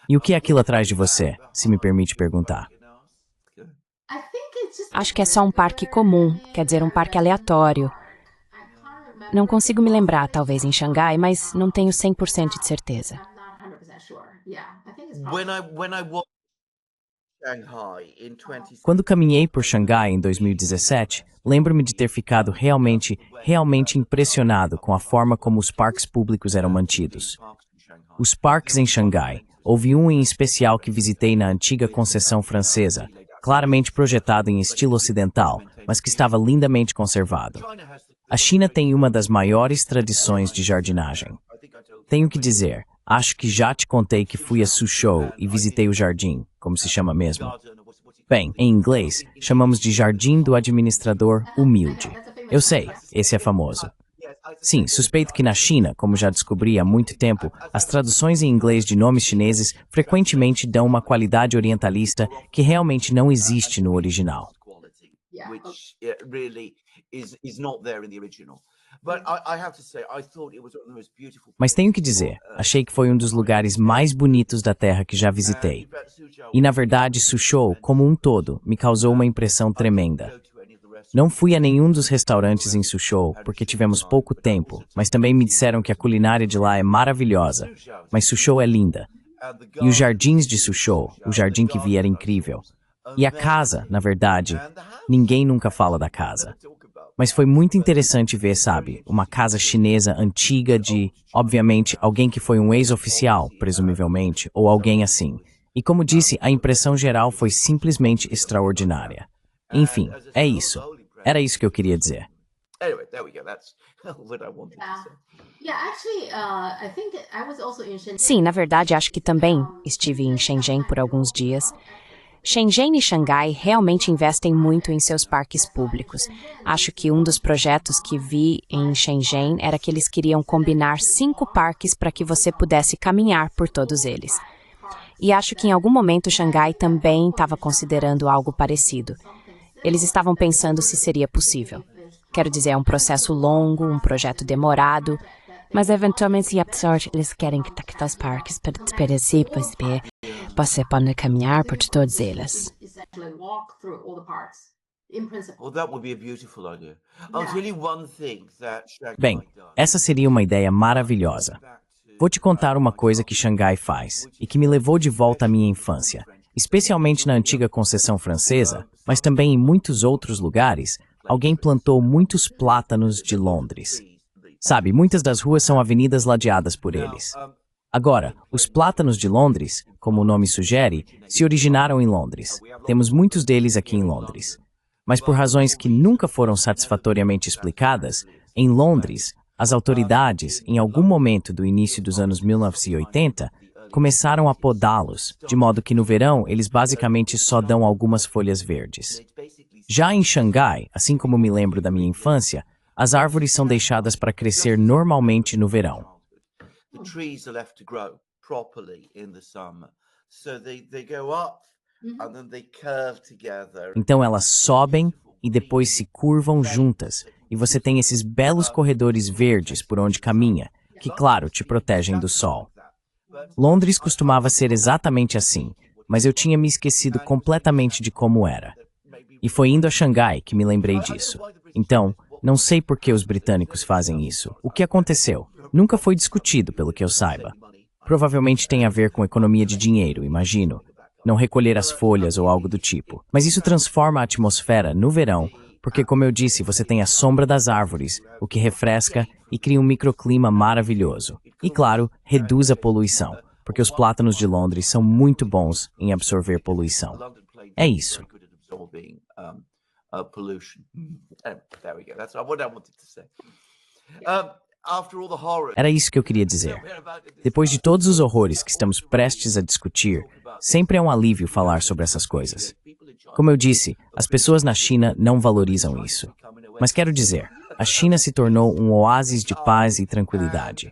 E o que é aquilo atrás de você, se me permite perguntar? Acho que é só um parque comum, quer dizer, um parque aleatório. Não consigo me lembrar, talvez em Xangai, mas não tenho 100% de certeza. When I was in Shanghai in 20... Quando caminhei por Xangai em 2017, lembro-me de ter ficado realmente impressionado com a forma como os parques públicos eram mantidos. Os parques em Xangai, houve um em especial que visitei na antiga concessão francesa, claramente projetado em estilo ocidental, mas que estava lindamente conservado. A China tem uma das maiores tradições de jardinagem. Tenho que dizer, acho que já te contei que fui a Suzhou e visitei o jardim, como se chama mesmo. Bem, em inglês, chamamos de Jardim do Administrador Humilde. Eu sei, esse é famoso. Sim, suspeito que na China, como já descobri há muito tempo, as traduções em inglês de nomes chineses frequentemente dão uma qualidade orientalista que realmente não existe no original. Mas tenho que dizer, achei que foi um dos lugares mais bonitos da Terra que já visitei. E na verdade, Suzhou, como um todo, me causou uma impressão tremenda. Não fui a nenhum dos restaurantes em Suzhou, porque tivemos pouco tempo, mas também me disseram que a culinária de lá é maravilhosa, mas Suzhou é linda. E os jardins de Suzhou, o jardim que vi era incrível. E a casa, na verdade, ninguém nunca fala da casa. Mas foi muito interessante ver, sabe, uma casa chinesa antiga de, obviamente, alguém que foi um ex-oficial, presumivelmente, ou alguém assim. E como disse, a impressão geral foi simplesmente extraordinária. Enfim, é isso. Era isso que eu queria dizer. Sim, na verdade, acho que também estive em Shenzhen por alguns dias. Shenzhen e Xangai realmente investem muito em seus parques públicos. Acho que um dos projetos que vi em Shenzhen era que eles queriam combinar 5 parques para que você pudesse caminhar por todos eles. E acho que em algum momento Xangai também estava considerando algo parecido. Eles estavam pensando se seria possível. Quero dizer, é um processo longo, um projeto demorado, mas eventualmente eles querem que os parques você pode caminhar por todos eles. Bem, essa seria uma ideia maravilhosa. Vou te contar uma coisa que Xangai faz, e que me levou de volta à minha infância, especialmente na antiga concessão francesa, mas também em muitos outros lugares, alguém plantou muitos plátanos de Londres. Sabe, muitas das ruas são avenidas ladeadas por eles. Agora, os plátanos de Londres, como o nome sugere, se originaram em Londres. Temos muitos deles aqui em Londres. Mas por razões que nunca foram satisfatoriamente explicadas, em Londres, as autoridades, em algum momento do início dos anos 1980, começaram a podá-los, de modo que no verão eles basicamente só dão algumas folhas verdes. Já em Xangai, assim como me lembro da minha infância, as árvores são deixadas para crescer normalmente no verão. Então elas sobem e depois se curvam juntas, e você tem esses belos corredores verdes por onde caminha, que, claro, te protegem do sol. Londres costumava ser exatamente assim, mas eu tinha me esquecido completamente de como era. E foi indo a Xangai que me lembrei disso. Então, não sei por que os britânicos fazem isso. O que aconteceu? Nunca foi discutido, pelo que eu saiba. Provavelmente tem a ver com economia de dinheiro, imagino. Não recolher as folhas ou algo do tipo. Mas isso transforma a atmosfera no verão, porque, como eu disse, você tem a sombra das árvores, o que refresca e cria um microclima maravilhoso. E, claro, reduz a poluição, porque os plátanos de Londres são muito bons em absorver poluição. É isso. Era isso que eu queria dizer. Depois de todos os horrores que estamos prestes a discutir, sempre é um alívio falar sobre essas coisas. Como eu disse, as pessoas na China não valorizam isso. Mas quero dizer, a China se tornou um oásis de paz e tranquilidade.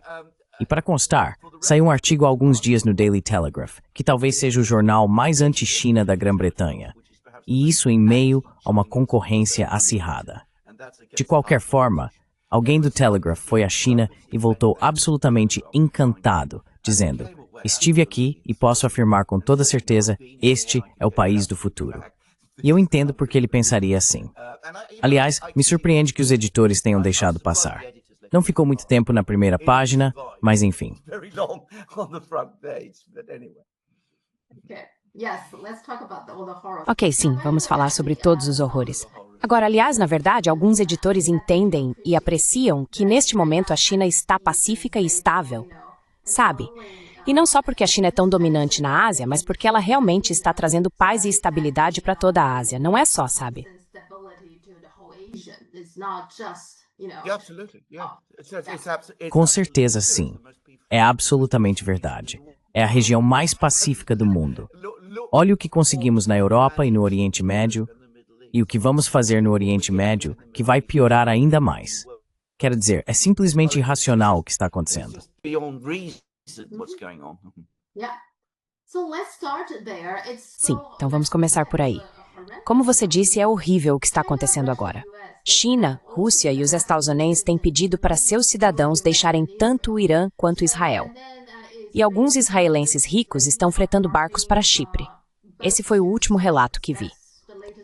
E para constar, saiu um artigo há alguns dias no Daily Telegraph, que talvez seja o jornal mais anti-China da Grã-Bretanha. E isso em meio a uma concorrência acirrada. De qualquer forma, alguém do Telegraph foi à China e voltou absolutamente encantado, dizendo: Estive aqui e posso afirmar com toda certeza, este é o país do futuro. E eu entendo por que ele pensaria assim. Aliás, me surpreende que os editores tenham deixado passar. Não ficou muito tempo na primeira página, mas enfim. Ok, sim, vamos falar sobre todos os horrores. Agora, aliás, na verdade, alguns editores entendem e apreciam que neste momento a China está pacífica e estável, sabe? E não só porque a China é tão dominante na Ásia, mas porque ela realmente está trazendo paz e estabilidade para toda a Ásia. Não é só, sabe? Com certeza, sim. É absolutamente verdade. É a região mais pacífica do mundo. Olha o que conseguimos na Europa e no Oriente Médio, e o que vamos fazer no Oriente Médio, que vai piorar ainda mais. Quero dizer, é simplesmente irracional o que está acontecendo. Sim, então vamos começar por aí. Como você disse, é horrível o que está acontecendo agora. China, Rússia e os Estados Unidos têm pedido para seus cidadãos deixarem tanto o Irã quanto Israel. E alguns israelenses ricos estão fretando barcos para Chipre. Esse foi o último relato que vi.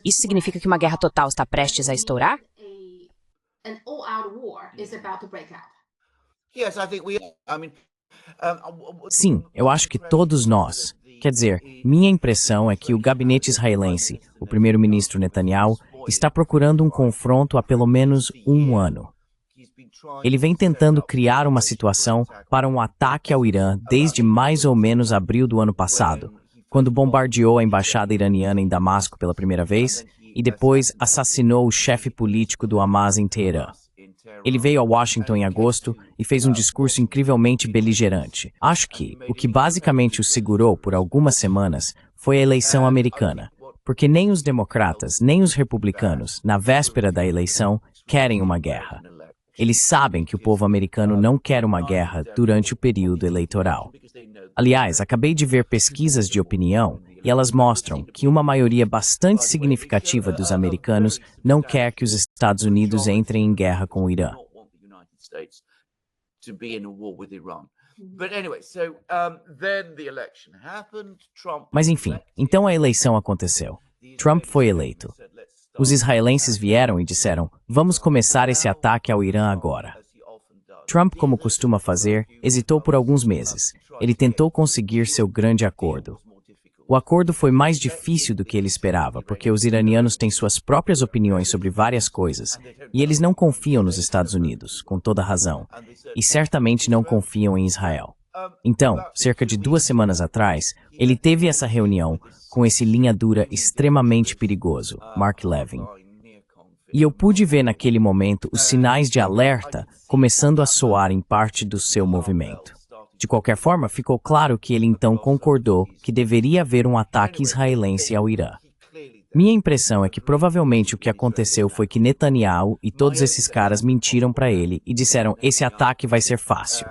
Isso significa que uma guerra total está prestes a estourar? Sim, eu acho que todos nós. Quer dizer, minha impressão é que o gabinete israelense, o primeiro-ministro Netanyahu, está procurando um confronto há pelo menos um ano. Ele vem tentando criar uma situação para um ataque ao Irã desde mais ou menos abril do ano passado, quando bombardeou a embaixada iraniana em Damasco pela primeira vez e depois assassinou o chefe político do Hamas em Teherã. Ele veio a Washington em agosto e fez um discurso incrivelmente beligerante. Acho que o que basicamente o segurou por algumas semanas foi a eleição americana, porque nem os democratas nem os republicanos, na véspera da eleição, querem uma guerra. Eles sabem que o povo americano não quer uma guerra durante o período eleitoral. Aliás, acabei de ver pesquisas de opinião e elas mostram que uma maioria bastante significativa dos americanos não quer que os Estados Unidos entrem em guerra com o Irã. Mas enfim, então a eleição aconteceu. Trump foi eleito. Os israelenses vieram e disseram, vamos começar esse ataque ao Irã agora. Trump, como costuma fazer, hesitou por alguns meses. Ele tentou conseguir seu grande acordo. O acordo foi mais difícil do que ele esperava, porque os iranianos têm suas próprias opiniões sobre várias coisas, e eles não confiam nos Estados Unidos, com toda razão, e certamente não confiam em Israel. Então, cerca de 2 semanas atrás, ele teve essa reunião com esse linha dura extremamente perigoso, Mark Levin. E eu pude ver naquele momento os sinais de alerta começando a soar em parte do seu movimento. De qualquer forma, ficou claro que ele então concordou que deveria haver um ataque israelense ao Irã. Minha impressão é que provavelmente o que aconteceu foi que Netanyahu e todos esses caras mentiram para ele e disseram, esse ataque vai ser fácil.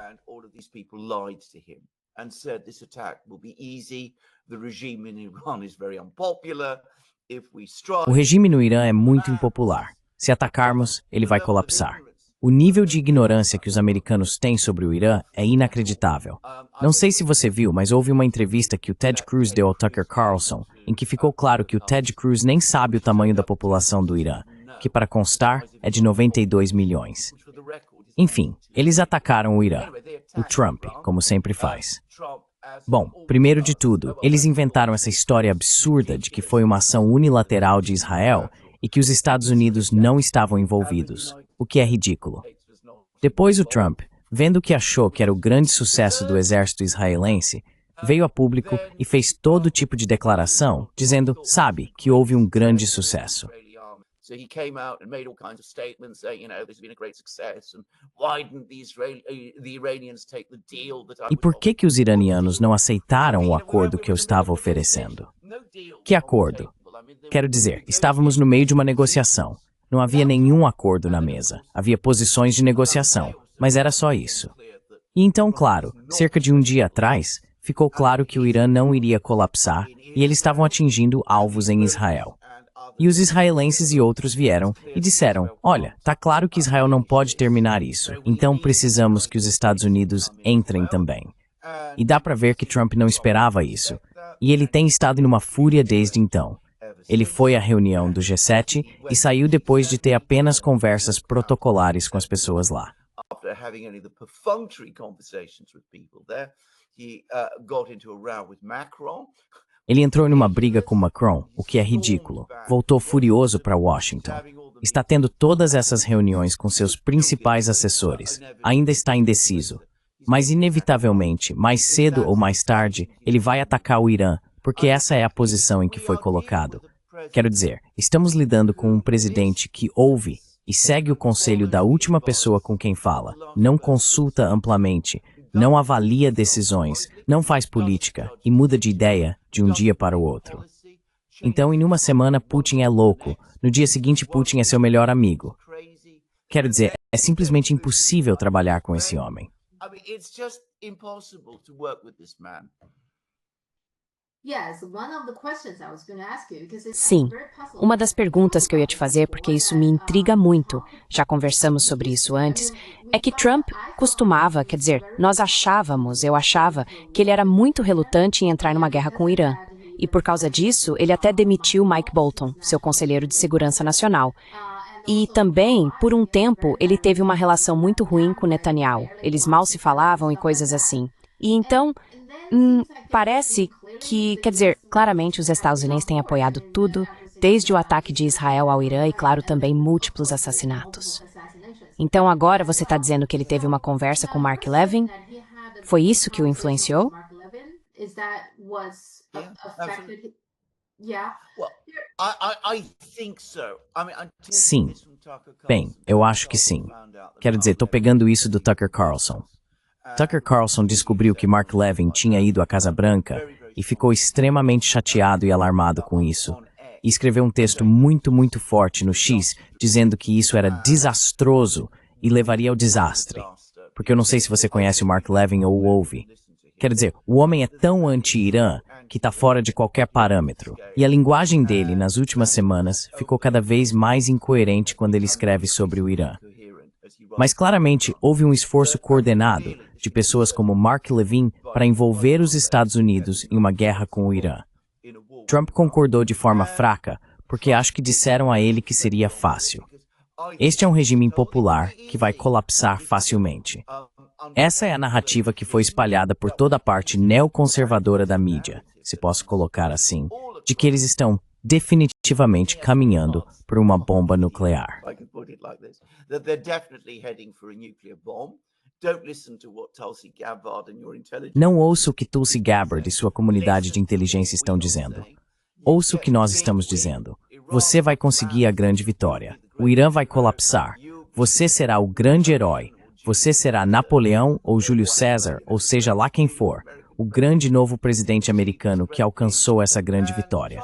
O regime no Irã é muito impopular. Se atacarmos, ele vai colapsar. O nível de ignorância que os americanos têm sobre o Irã é inacreditável. Não sei se você viu, mas houve uma entrevista que o Ted Cruz deu ao Tucker Carlson, em que ficou claro que o Ted Cruz nem sabe o tamanho da população do Irã, que, para constar, é de 92 milhões. Enfim, eles atacaram o Irã. O Trump, como sempre faz. Bom, primeiro de tudo, eles inventaram essa história absurda de que foi uma ação unilateral de Israel e que os Estados Unidos não estavam envolvidos, o que é ridículo. Depois o Trump, vendo que achou que era o grande sucesso do exército israelense, veio a público e fez todo tipo de declaração, dizendo, sabe, que houve um grande sucesso. E por que os iranianos não aceitaram o acordo que eu estava oferecendo? Que acordo? Quero dizer, estávamos no meio de uma negociação. Não havia nenhum acordo na mesa. Havia posições de negociação, mas era só isso. E então, claro, cerca de um dia atrás, ficou claro que o Irã não iria colapsar e eles estavam atingindo alvos em Israel. E os israelenses e outros vieram e disseram, olha, tá claro que Israel não pode terminar isso, então precisamos que os Estados Unidos entrem também. E dá pra ver que Trump não esperava isso. E ele tem estado em uma fúria desde então. Ele foi à reunião do G7 e saiu depois de ter apenas conversas protocolares com as pessoas lá. After having only the perfunctory conversations with people there, he got into a row with Macron. Ele entrou em uma briga com Macron, o que é ridículo. Voltou furioso para Washington. Está tendo todas essas reuniões com seus principais assessores. Ainda está indeciso. Mas, inevitavelmente, mais cedo ou mais tarde, ele vai atacar o Irã, porque essa é a posição em que foi colocado. Quero dizer, estamos lidando com um presidente que ouve e segue o conselho da última pessoa com quem fala, não consulta amplamente, não avalia decisões, não faz política e muda de ideia de um dia para o outro. Então, em uma semana, Putin é louco. No dia seguinte, Putin é seu melhor amigo. Quero dizer, é simplesmente impossível trabalhar com esse homem. I mean, it's just impossible to work with this man. Sim, uma das perguntas que eu ia te fazer, porque isso me intriga muito, já conversamos sobre isso antes, é que Trump costumava, quer dizer, eu achava, que ele era muito relutante em entrar numa guerra com o Irã. E por causa disso, ele até demitiu Mike Bolton, seu conselheiro de segurança nacional. E também, por um tempo, ele teve uma relação muito ruim com Netanyahu. Eles mal se falavam e coisas assim. E então, parece que, quer dizer, claramente os Estados Unidos têm apoiado tudo, desde o ataque de Israel ao Irã e, claro, também múltiplos assassinatos. Então agora você está dizendo que ele teve uma conversa com Mark Levin? Foi isso que o influenciou? Sim. Bem, eu acho que sim. Quero dizer, estou pegando isso do Tucker Carlson. Tucker Carlson descobriu que Mark Levin tinha ido à Casa Branca e ficou extremamente chateado e alarmado com isso. E escreveu um texto muito forte no X, dizendo que isso era desastroso e levaria ao desastre. Porque eu não sei se você conhece o Mark Levin ou o ouve. Quero dizer, o homem é tão anti-Irã que está fora de qualquer parâmetro. E a linguagem dele, nas últimas semanas, ficou cada vez mais incoerente quando ele escreve sobre o Irã. Mas claramente houve um esforço coordenado de pessoas como Mark Levin para envolver os Estados Unidos em uma guerra com o Irã. Trump concordou de forma fraca, porque acho que disseram a ele que seria fácil. Este é um regime impopular que vai colapsar facilmente. Essa é a narrativa que foi espalhada por toda a parte neoconservadora da mídia, se posso colocar assim, de que eles estão definitivamente caminhando por uma bomba nuclear. Não ouça o que Tulsi Gabbard e sua comunidade de inteligência estão dizendo. Ouça o que nós estamos dizendo. Você vai conseguir a grande vitória. O Irã vai colapsar. Você será o grande herói. Você será Napoleão ou Júlio César, ou seja lá quem for, o grande novo presidente americano que alcançou essa grande vitória.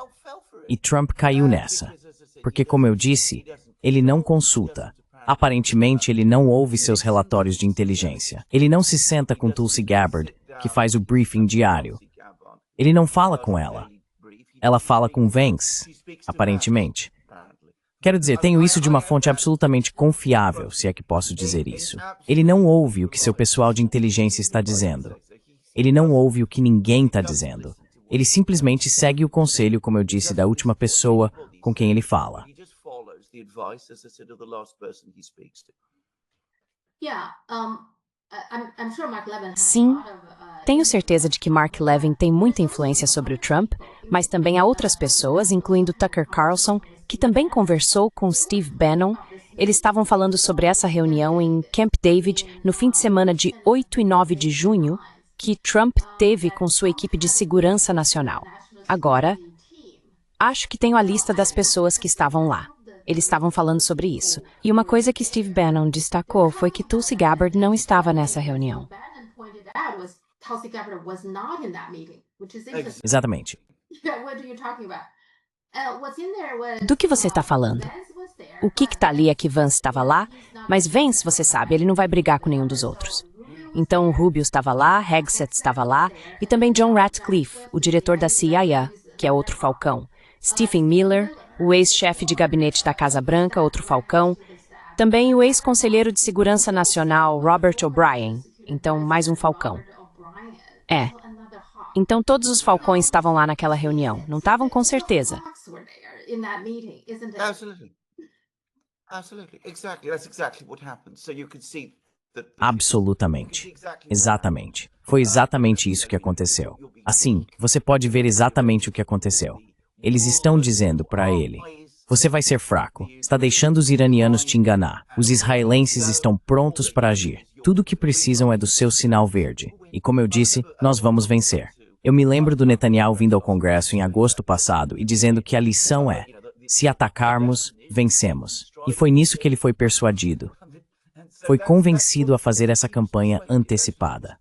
E Trump caiu nessa. Porque, como eu disse, ele não consulta. Aparentemente, ele não ouve seus relatórios de inteligência. Ele não se senta com Tulsi Gabbard, que faz o briefing diário. Ele não fala com ela. Ela fala com Vance, aparentemente. Quero dizer, tenho isso de uma fonte absolutamente confiável, se é que posso dizer isso. Ele não ouve o que seu pessoal de inteligência está dizendo. Ele não ouve o que ninguém está dizendo. Ele simplesmente segue o conselho, como eu disse, da última pessoa com quem ele fala. Sim, tenho certeza de que Mark Levin tem muita influência sobre o Trump, mas também há outras pessoas, incluindo Tucker Carlson, que também conversou com Steve Bannon. Eles estavam falando sobre essa reunião em Camp David no fim de semana de 8 e 9 de junho, que Trump teve com sua equipe de segurança nacional. Agora, acho que tenho a lista das pessoas que estavam lá. Eles estavam falando sobre isso. E uma coisa que Steve Bannon destacou foi que Tulsi Gabbard não estava nessa reunião. Exatamente. Do que você está falando? O que está ali é que Vance estava lá, mas Vance, você sabe, ele não vai brigar com nenhum dos outros. Então o Rubio estava lá, Hegseth estava lá, e também John Ratcliffe, o diretor da CIA, que é outro falcão. Stephen Miller, o ex-chefe de gabinete da Casa Branca, outro falcão. Também o ex-conselheiro de segurança nacional, Robert O'Brien, então mais um falcão. É. Então todos os falcões estavam lá naquela reunião, não estavam com certeza? Absolutely. Absolutely. Exactly. That's exactly what happened. So you can see that Absolutamente. Exatamente. Foi exatamente isso que aconteceu. Assim, você pode ver exatamente o que aconteceu. Eles estão dizendo para ele: você vai ser fraco, está deixando os iranianos te enganar. Os israelenses estão prontos para agir. Tudo o que precisam é do seu sinal verde. E como eu disse, nós vamos vencer. Eu me lembro do Netanyahu vindo ao Congresso em agosto passado e dizendo que a lição é: se atacarmos, vencemos. E foi nisso que ele foi persuadido. Foi convencido a fazer essa campanha antecipada.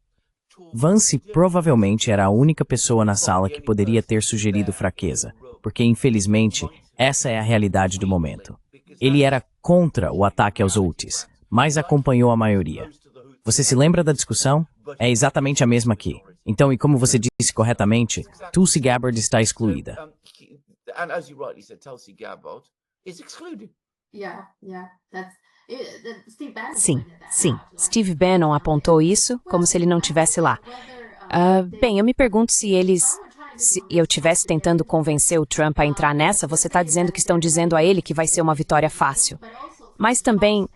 Vance provavelmente era a única pessoa na sala que poderia ter sugerido fraqueza, porque infelizmente essa é a realidade do momento. Ele era contra o ataque aos Houthis, mas acompanhou a maioria. Você se lembra da discussão? É exatamente a mesma aqui. Então, e como você disse corretamente, Tulsi Gabbard está excluída. and as you rightly said, Tulsi Gabbard is excluded. Sim, sim. Steve Bannon apontou isso como se ele não estivesse lá. Bem, eu me pergunto se eu estivesse tentando convencer o Trump a entrar nessa, você está dizendo que estão dizendo a ele que vai ser uma vitória fácil. Mas também,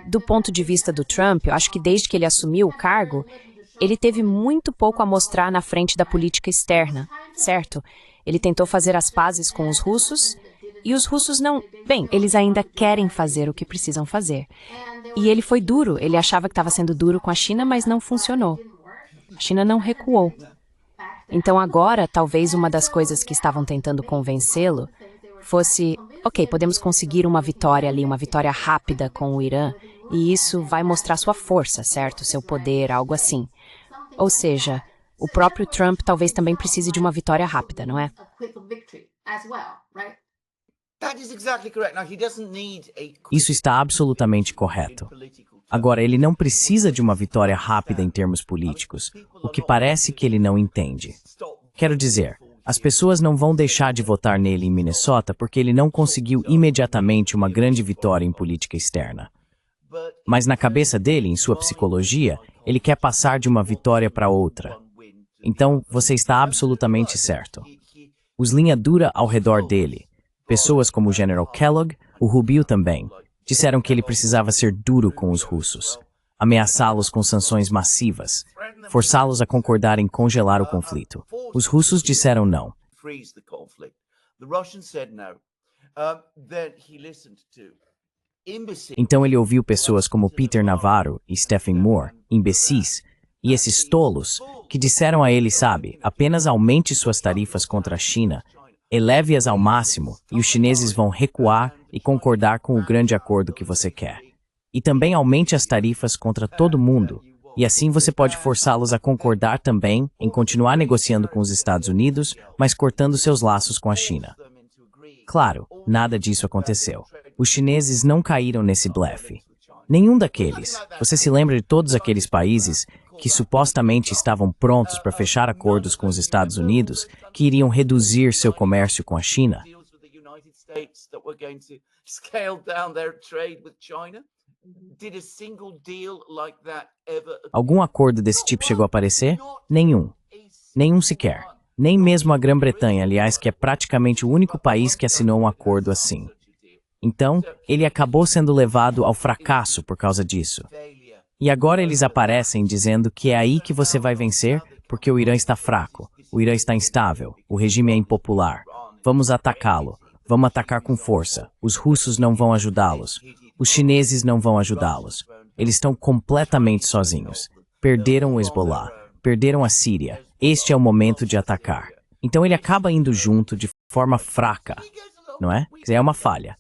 do ponto de vista do Trump, eu acho que desde que ele assumiu o cargo, ele teve muito pouco a mostrar na frente da política externa, certo? Ele tentou fazer as pazes com os russos, e os russos não... Bem, eles ainda querem fazer o que precisam fazer. E ele foi duro, ele achava que estava sendo duro com a China, mas não funcionou. A China não recuou. Então agora, talvez uma das coisas que estavam tentando convencê-lo fosse, ok, podemos conseguir uma vitória ali, uma vitória rápida com o Irã, e isso vai mostrar sua força, certo? Seu poder, algo assim. Ou seja, o próprio Trump talvez também precise de uma vitória rápida, não é? Isso está absolutamente correto. Agora, ele não precisa de uma vitória rápida em termos políticos, o que parece que ele não entende. Quero dizer, as pessoas não vão deixar de votar nele em Minnesota porque ele não conseguiu imediatamente uma grande vitória em política externa. Mas na cabeça dele, em sua psicologia, ele quer passar de uma vitória para outra. Então, você está absolutamente certo. Os linha dura ao redor dele, pessoas como o General Kellogg, o Rubio também, disseram que ele precisava ser duro com os russos, ameaçá-los com sanções massivas, forçá-los a concordar em congelar o conflito. Os russos disseram não. Então ele ouviu pessoas como Peter Navarro e Stephen Moore, imbecis, e esses tolos, que disseram a ele, sabe, apenas aumente suas tarifas contra a China, eleve-as ao máximo e os chineses vão recuar e concordar com o grande acordo que você quer. E também aumente as tarifas contra todo mundo, e assim você pode forçá-los a concordar também em continuar negociando com os Estados Unidos, mas cortando seus laços com a China. Claro, nada disso aconteceu. Os chineses não caíram nesse blefe. Nenhum daqueles. Você se lembra de todos aqueles países que supostamente estavam prontos para fechar acordos com os Estados Unidos, que iriam reduzir seu comércio com a China? Algum acordo desse tipo chegou a aparecer? Nenhum. Nenhum sequer. Nem mesmo a Grã-Bretanha, aliás, que é praticamente o único país que assinou um acordo assim. Então, ele acabou sendo levado ao fracasso por causa disso. E agora eles aparecem dizendo que é aí que você vai vencer porque o Irã está fraco, o Irã está instável, o regime é impopular. Vamos atacá-lo, vamos atacar com força. Os russos não vão ajudá-los, os chineses não vão ajudá-los. Eles estão completamente sozinhos. Perderam o Hezbollah, perderam a Síria. Este é o momento de atacar. Então ele acaba indo junto de forma fraca, não é? Quer dizer, é uma falha.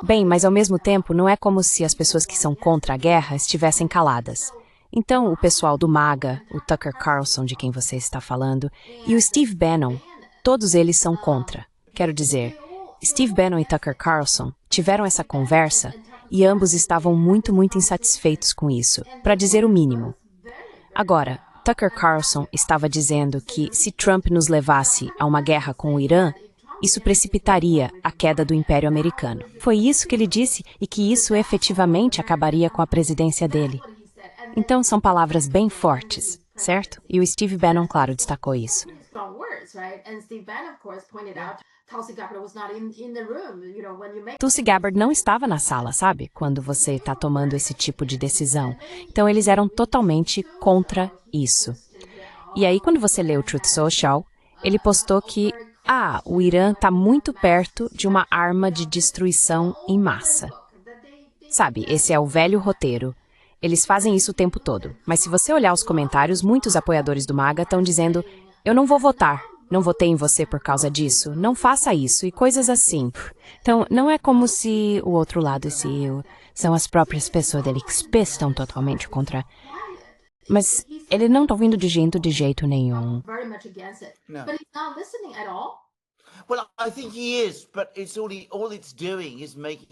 Bem, mas ao mesmo tempo, não é como se as pessoas que são contra a guerra estivessem caladas. Então, o pessoal do MAGA, o Tucker Carlson, de quem você está falando, e o Steve Bannon, todos eles são contra. Quero dizer, Steve Bannon e Tucker Carlson tiveram essa conversa e ambos estavam muito insatisfeitos com isso, para dizer o mínimo. Agora, Tucker Carlson estava dizendo que se Trump nos levasse a uma guerra com o Irã, isso precipitaria a queda do Império Americano. Foi isso que ele disse e que isso efetivamente acabaria com a presidência dele. Então são palavras bem fortes, certo? E o Steve Bannon, claro, destacou isso. Tulsi Gabbard não estava na sala, sabe? Quando você está tomando esse tipo de decisão. Então eles eram totalmente contra isso. E aí quando você lê o Truth Social, ele postou que o Irã está muito perto de uma arma de destruição em massa. Sabe, esse é o velho roteiro. Eles fazem isso o tempo todo. Mas se você olhar os comentários, muitos apoiadores do MAGA estão dizendo: eu não vou votar, não votei em você por causa disso, não faça isso e coisas assim. Então, não é como se o outro lado, são as próprias pessoas dele que estão totalmente contra. Mas ele não está ouvindo de jeito nenhum.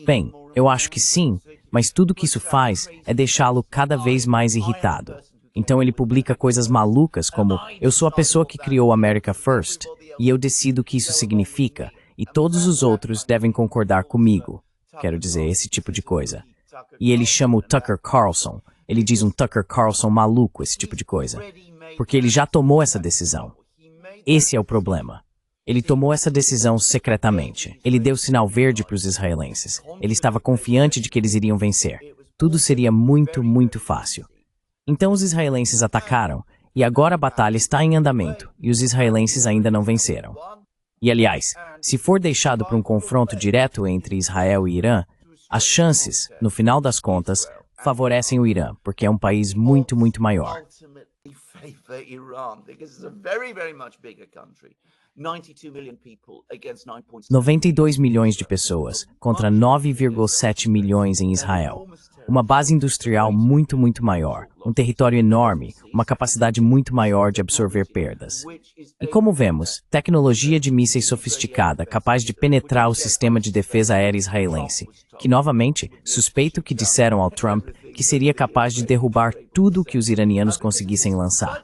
Bem, eu acho que sim, mas tudo que isso faz é deixá-lo cada vez mais irritado. Então ele publica coisas malucas como: eu sou a pessoa que criou America First, e eu decido o que isso significa, e todos os outros devem concordar comigo. Quero dizer, esse tipo de coisa. E ele chama o Tucker Carlson. Ele diz um Tucker Carlson maluco, esse tipo de coisa. Porque ele já tomou essa decisão. Esse é o problema. Ele tomou essa decisão secretamente. Ele deu sinal verde para os israelenses. Ele estava confiante de que eles iriam vencer. Tudo seria muito, muito fácil. Então os israelenses atacaram, e agora a batalha está em andamento, e os israelenses ainda não venceram. E aliás, se for deixado para um confronto direto entre Israel e Irã, as chances, no final das contas, favorecem o Irã, porque é um país muito, muito maior. 92 milhões de pessoas contra 9,7 milhões em Israel. Uma base industrial muito, muito maior, um território enorme, uma capacidade muito maior de absorver perdas. E como vemos, tecnologia de mísseis sofisticada capaz de penetrar o sistema de defesa aérea israelense, que novamente suspeito que disseram ao Trump que seria capaz de derrubar tudo o que os iranianos conseguissem lançar.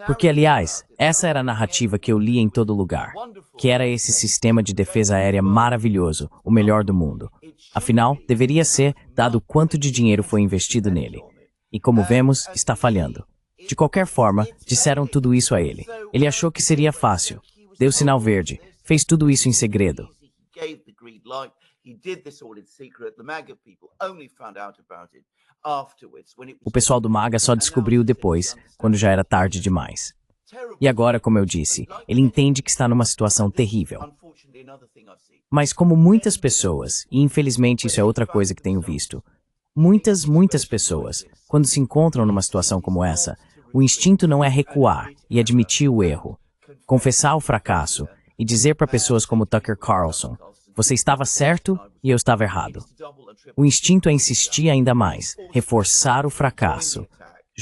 Porque, aliás, essa era a narrativa que eu li em todo lugar, que era esse sistema de defesa aérea maravilhoso, o melhor do mundo. Afinal, deveria ser, dado o quanto de dinheiro foi investido nele. E como vemos, está falhando. De qualquer forma, disseram tudo isso a ele. Ele achou que seria fácil. Deu sinal verde. Fez tudo isso em segredo. O pessoal do MAGA só descobriu depois, quando já era tarde demais. E agora, como eu disse, ele entende que está numa situação terrível. Mas como muitas pessoas, e infelizmente isso é outra coisa que tenho visto, muitas pessoas, quando se encontram numa situação como essa, o instinto não é recuar e admitir o erro, confessar o fracasso e dizer para pessoas como Tucker Carlson: você estava certo e eu estava errado. O instinto é insistir ainda mais, reforçar o fracasso,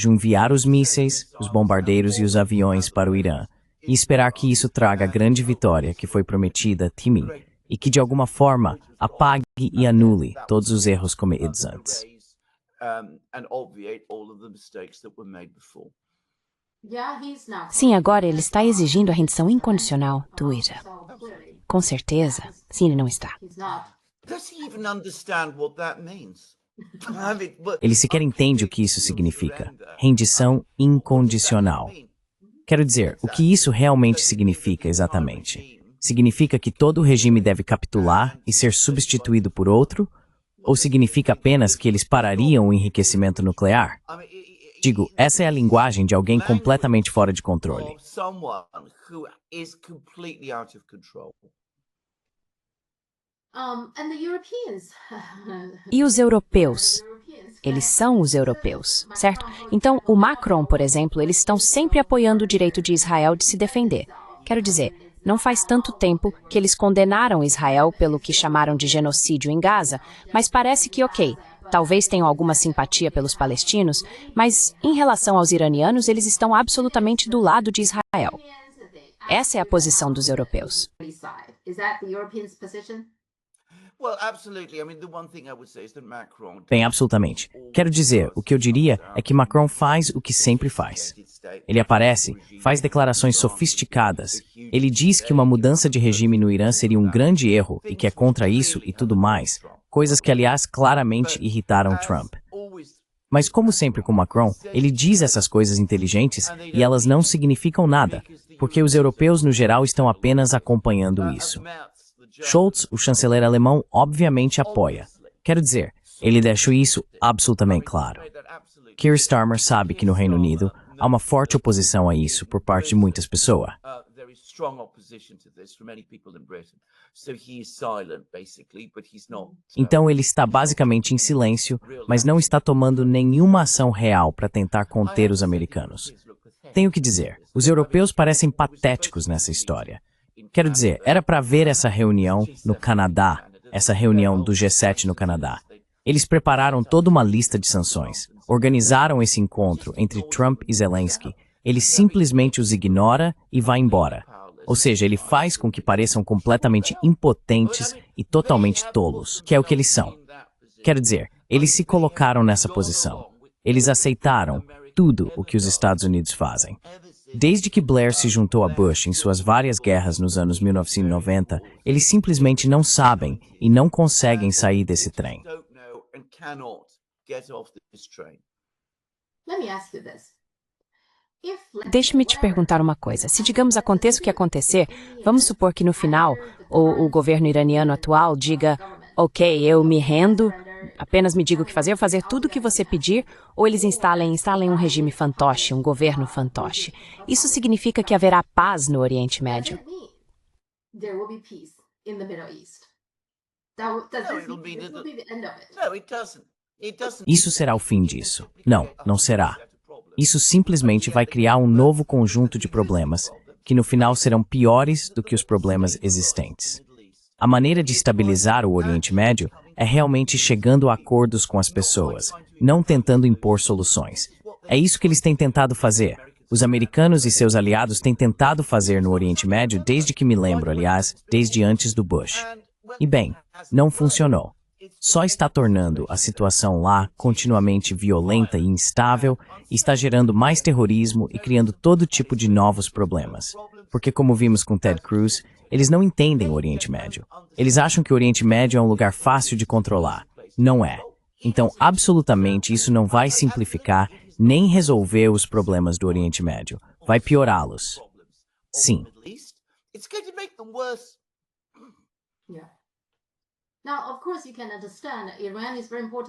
enviar os mísseis, os bombardeiros e os aviões para o Irã, e esperar que isso traga a grande vitória que foi prometida a mim, e que de alguma forma apague e anule todos os erros cometidos antes. Sim, agora ele está exigindo a rendição incondicional do Irã. Com certeza, sim, ele não está. Ele sequer entende o que isso significa. Rendição incondicional. Quero dizer, o que isso realmente significa exatamente? Significa que todo o regime deve capitular e ser substituído por outro? Ou significa apenas que eles parariam o enriquecimento nuclear? Digo, essa é a linguagem de alguém completamente fora de controle. E os europeus? Eles são os europeus, certo? Então, o Macron, por exemplo, eles estão sempre apoiando o direito de Israel de se defender. Quero dizer, não faz tanto tempo que eles condenaram Israel pelo que chamaram de genocídio em Gaza, mas parece que, ok, talvez tenham alguma simpatia pelos palestinos, mas em relação aos iranianos, eles estão absolutamente do lado de Israel. Essa é a posição dos europeus. Bem, absolutamente. Quero dizer, o que eu diria é que Macron faz o que sempre faz. Ele aparece, faz declarações sofisticadas Ele diz que uma mudança de regime no Irã seria um grande erro e que é contra isso e tudo mais, coisas que, aliás, claramente irritaram Trump. Mas como sempre com Macron, ele diz essas coisas inteligentes e elas não significam nada, porque os europeus no geral estão apenas acompanhando isso. Scholz, o chanceler alemão, obviamente apoia. Quero dizer, ele deixou isso absolutamente claro. Keir Starmer sabe que no Reino Unido há uma forte oposição a isso por parte de muitas pessoas. Então ele está basicamente em silêncio, mas não está tomando nenhuma ação real para tentar conter os americanos. Tenho que dizer, os europeus parecem patéticos nessa história. Quero dizer, era para ver essa reunião no Canadá, essa reunião do G7 no Canadá. Eles prepararam toda uma lista de sanções, organizaram esse encontro entre Trump e Zelensky. Ele simplesmente os ignora e vai embora. Ou seja, ele faz com que pareçam completamente impotentes e totalmente tolos, que é o que eles são. Quero dizer, eles se colocaram nessa posição. Eles aceitaram tudo o que os Estados Unidos fazem. Desde que Blair se juntou a Bush em suas várias guerras nos anos 1990, eles simplesmente não sabem e não conseguem sair desse trem. Deixe-me te perguntar uma coisa. Se, digamos, aconteça o que acontecer, vamos supor que no final o governo iraniano atual diga: ok, eu me rendo, apenas me diga o que fazer, eu fazer tudo o que você pedir, ou eles instalem um regime fantoche, um governo fantoche. Isso significa que haverá paz no Oriente Médio? Isso será o fim disso. Não, não será. Isso simplesmente vai criar um novo conjunto de problemas, que no final serão piores do que os problemas existentes. A maneira de estabilizar o Oriente Médio é realmente chegando a acordos com as pessoas, não tentando impor soluções. É isso que eles têm tentado fazer. Os americanos e seus aliados têm tentado fazer no Oriente Médio desde que me lembro, aliás, desde antes do Bush. E bem, não funcionou. Só está tornando a situação lá continuamente violenta e instável e está gerando mais terrorismo e criando todo tipo de novos problemas. Porque, como vimos com Ted Cruz, eles não entendem o Oriente Médio. Eles acham que o Oriente Médio é um lugar fácil de controlar. Não é. Então, absolutamente, isso não vai simplificar nem resolver os problemas do Oriente Médio. Vai piorá-los. Sim.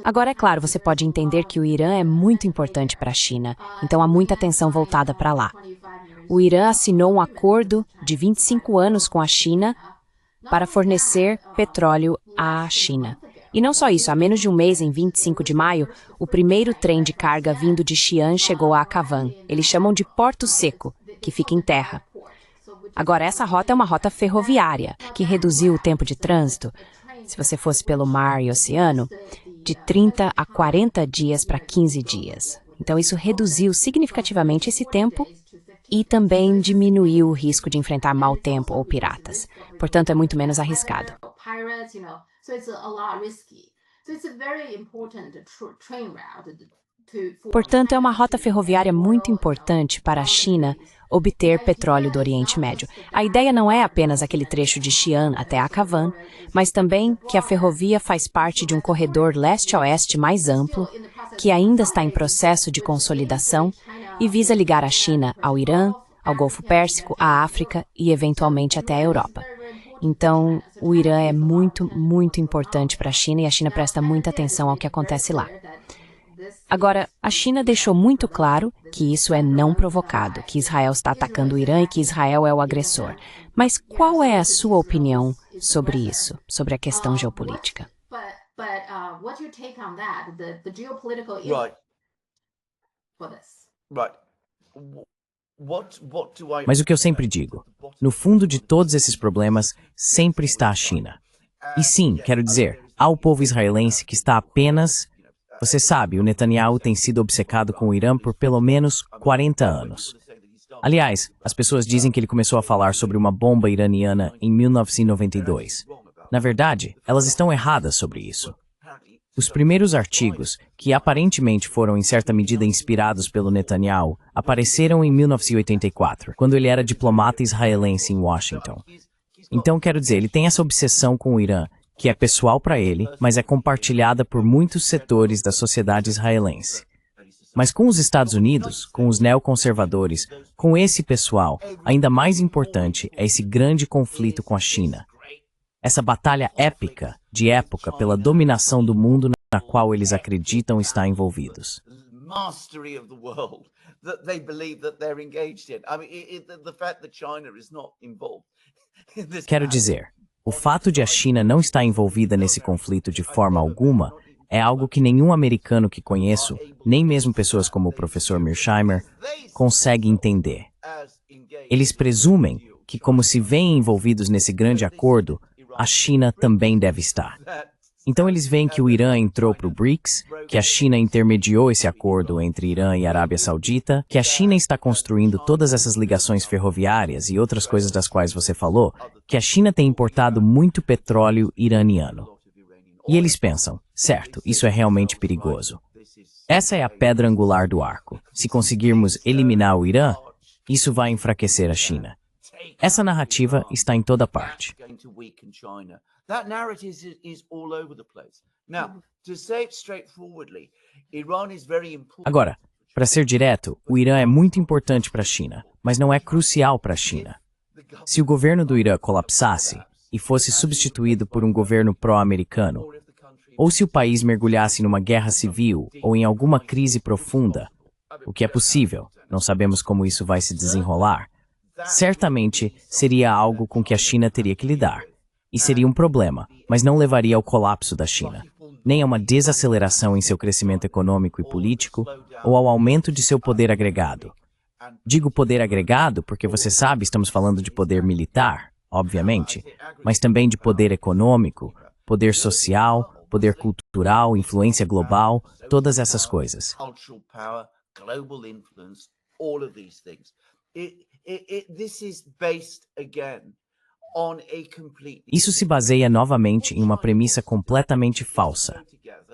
Agora, é claro, você pode entender que o Irã é muito importante para a China, então há muita atenção voltada para lá. O Irã assinou um acordo de 25 anos com a China para fornecer petróleo à China. E não só isso, há menos de um mês, em 25 de maio, o primeiro trem de carga vindo de Xi'an chegou a Cavan. Eles chamam de Porto Seco, que fica em terra. Agora, essa rota é uma rota ferroviária, que reduziu o tempo de trânsito, se você fosse pelo mar e oceano, de 30 a 40 dias para 15 dias. Então, isso reduziu significativamente esse tempo e também diminuiu o risco de enfrentar mau tempo ou piratas. Portanto, é muito menos arriscado. Portanto, é uma rota ferroviária muito importante para a China obter petróleo do Oriente Médio. A ideia não é apenas aquele trecho de Xi'an até Aqavan, mas também que a ferrovia faz parte de um corredor leste-oeste mais amplo, que ainda está em processo de consolidação e visa ligar a China ao Irã, ao Golfo Pérsico, à África e, eventualmente, até a Europa. Então, o Irã é muito, muito importante para a China e a China presta muita atenção ao que acontece lá. Agora, a China deixou muito claro que isso é não provocado, que Israel está atacando o Irã e que Israel é o agressor. Mas qual é a sua opinião sobre isso, sobre a questão geopolítica? Mas o que eu sempre digo, no fundo de todos esses problemas, sempre está a China. E sim, quero dizer, há o povo israelense que está apenas... Você sabe, o Netanyahu tem sido obcecado com o Irã por pelo menos 40 anos. Aliás, as pessoas dizem que ele começou a falar sobre uma bomba iraniana em 1992. Na verdade, elas estão erradas sobre isso. Os primeiros artigos, que aparentemente foram em certa medida inspirados pelo Netanyahu, apareceram em 1984, quando ele era diplomata israelense em Washington. Então, quero dizer, ele tem essa obsessão com o Irã, que é pessoal para ele, mas é compartilhada por muitos setores da sociedade israelense. Mas com os Estados Unidos, com os neoconservadores, com esse pessoal, ainda mais importante é esse grande conflito com a China. Essa batalha épica, de época, pela dominação do mundo na qual eles acreditam estar envolvidos. Quero dizer, o fato de a China não estar envolvida nesse conflito de forma alguma é algo que nenhum americano que conheço, nem mesmo pessoas como o professor Mearsheimer, consegue entender. Eles presumem que, como se veem envolvidos nesse grande acordo, a China também deve estar. Então eles veem que o Irã entrou para o BRICS, que a China intermediou esse acordo entre Irã e Arábia Saudita, que a China está construindo todas essas ligações ferroviárias e outras coisas das quais você falou, que a China tem importado muito petróleo iraniano. E eles pensam, certo, isso é realmente perigoso. Essa é a pedra angular do arco. Se conseguirmos eliminar o Irã, isso vai enfraquecer a China. Essa narrativa está em toda parte. Agora, para ser direto, o Irã é muito importante para a China, mas não é crucial para a China. Se o governo do Irã colapsasse e fosse substituído por um governo pró-americano, ou se o país mergulhasse numa guerra civil ou em alguma crise profunda, o que é possível, não sabemos como isso vai se desenrolar, certamente seria algo com que a China teria que lidar. E seria um problema, mas não levaria ao colapso da China, nem a uma desaceleração em seu crescimento econômico e político, ou ao aumento de seu poder agregado. Digo poder agregado porque você sabe, estamos falando de poder militar, obviamente, mas também de poder econômico, poder social, poder cultural, influência global, todas essas coisas. Isso se baseia novamente em uma premissa completamente falsa.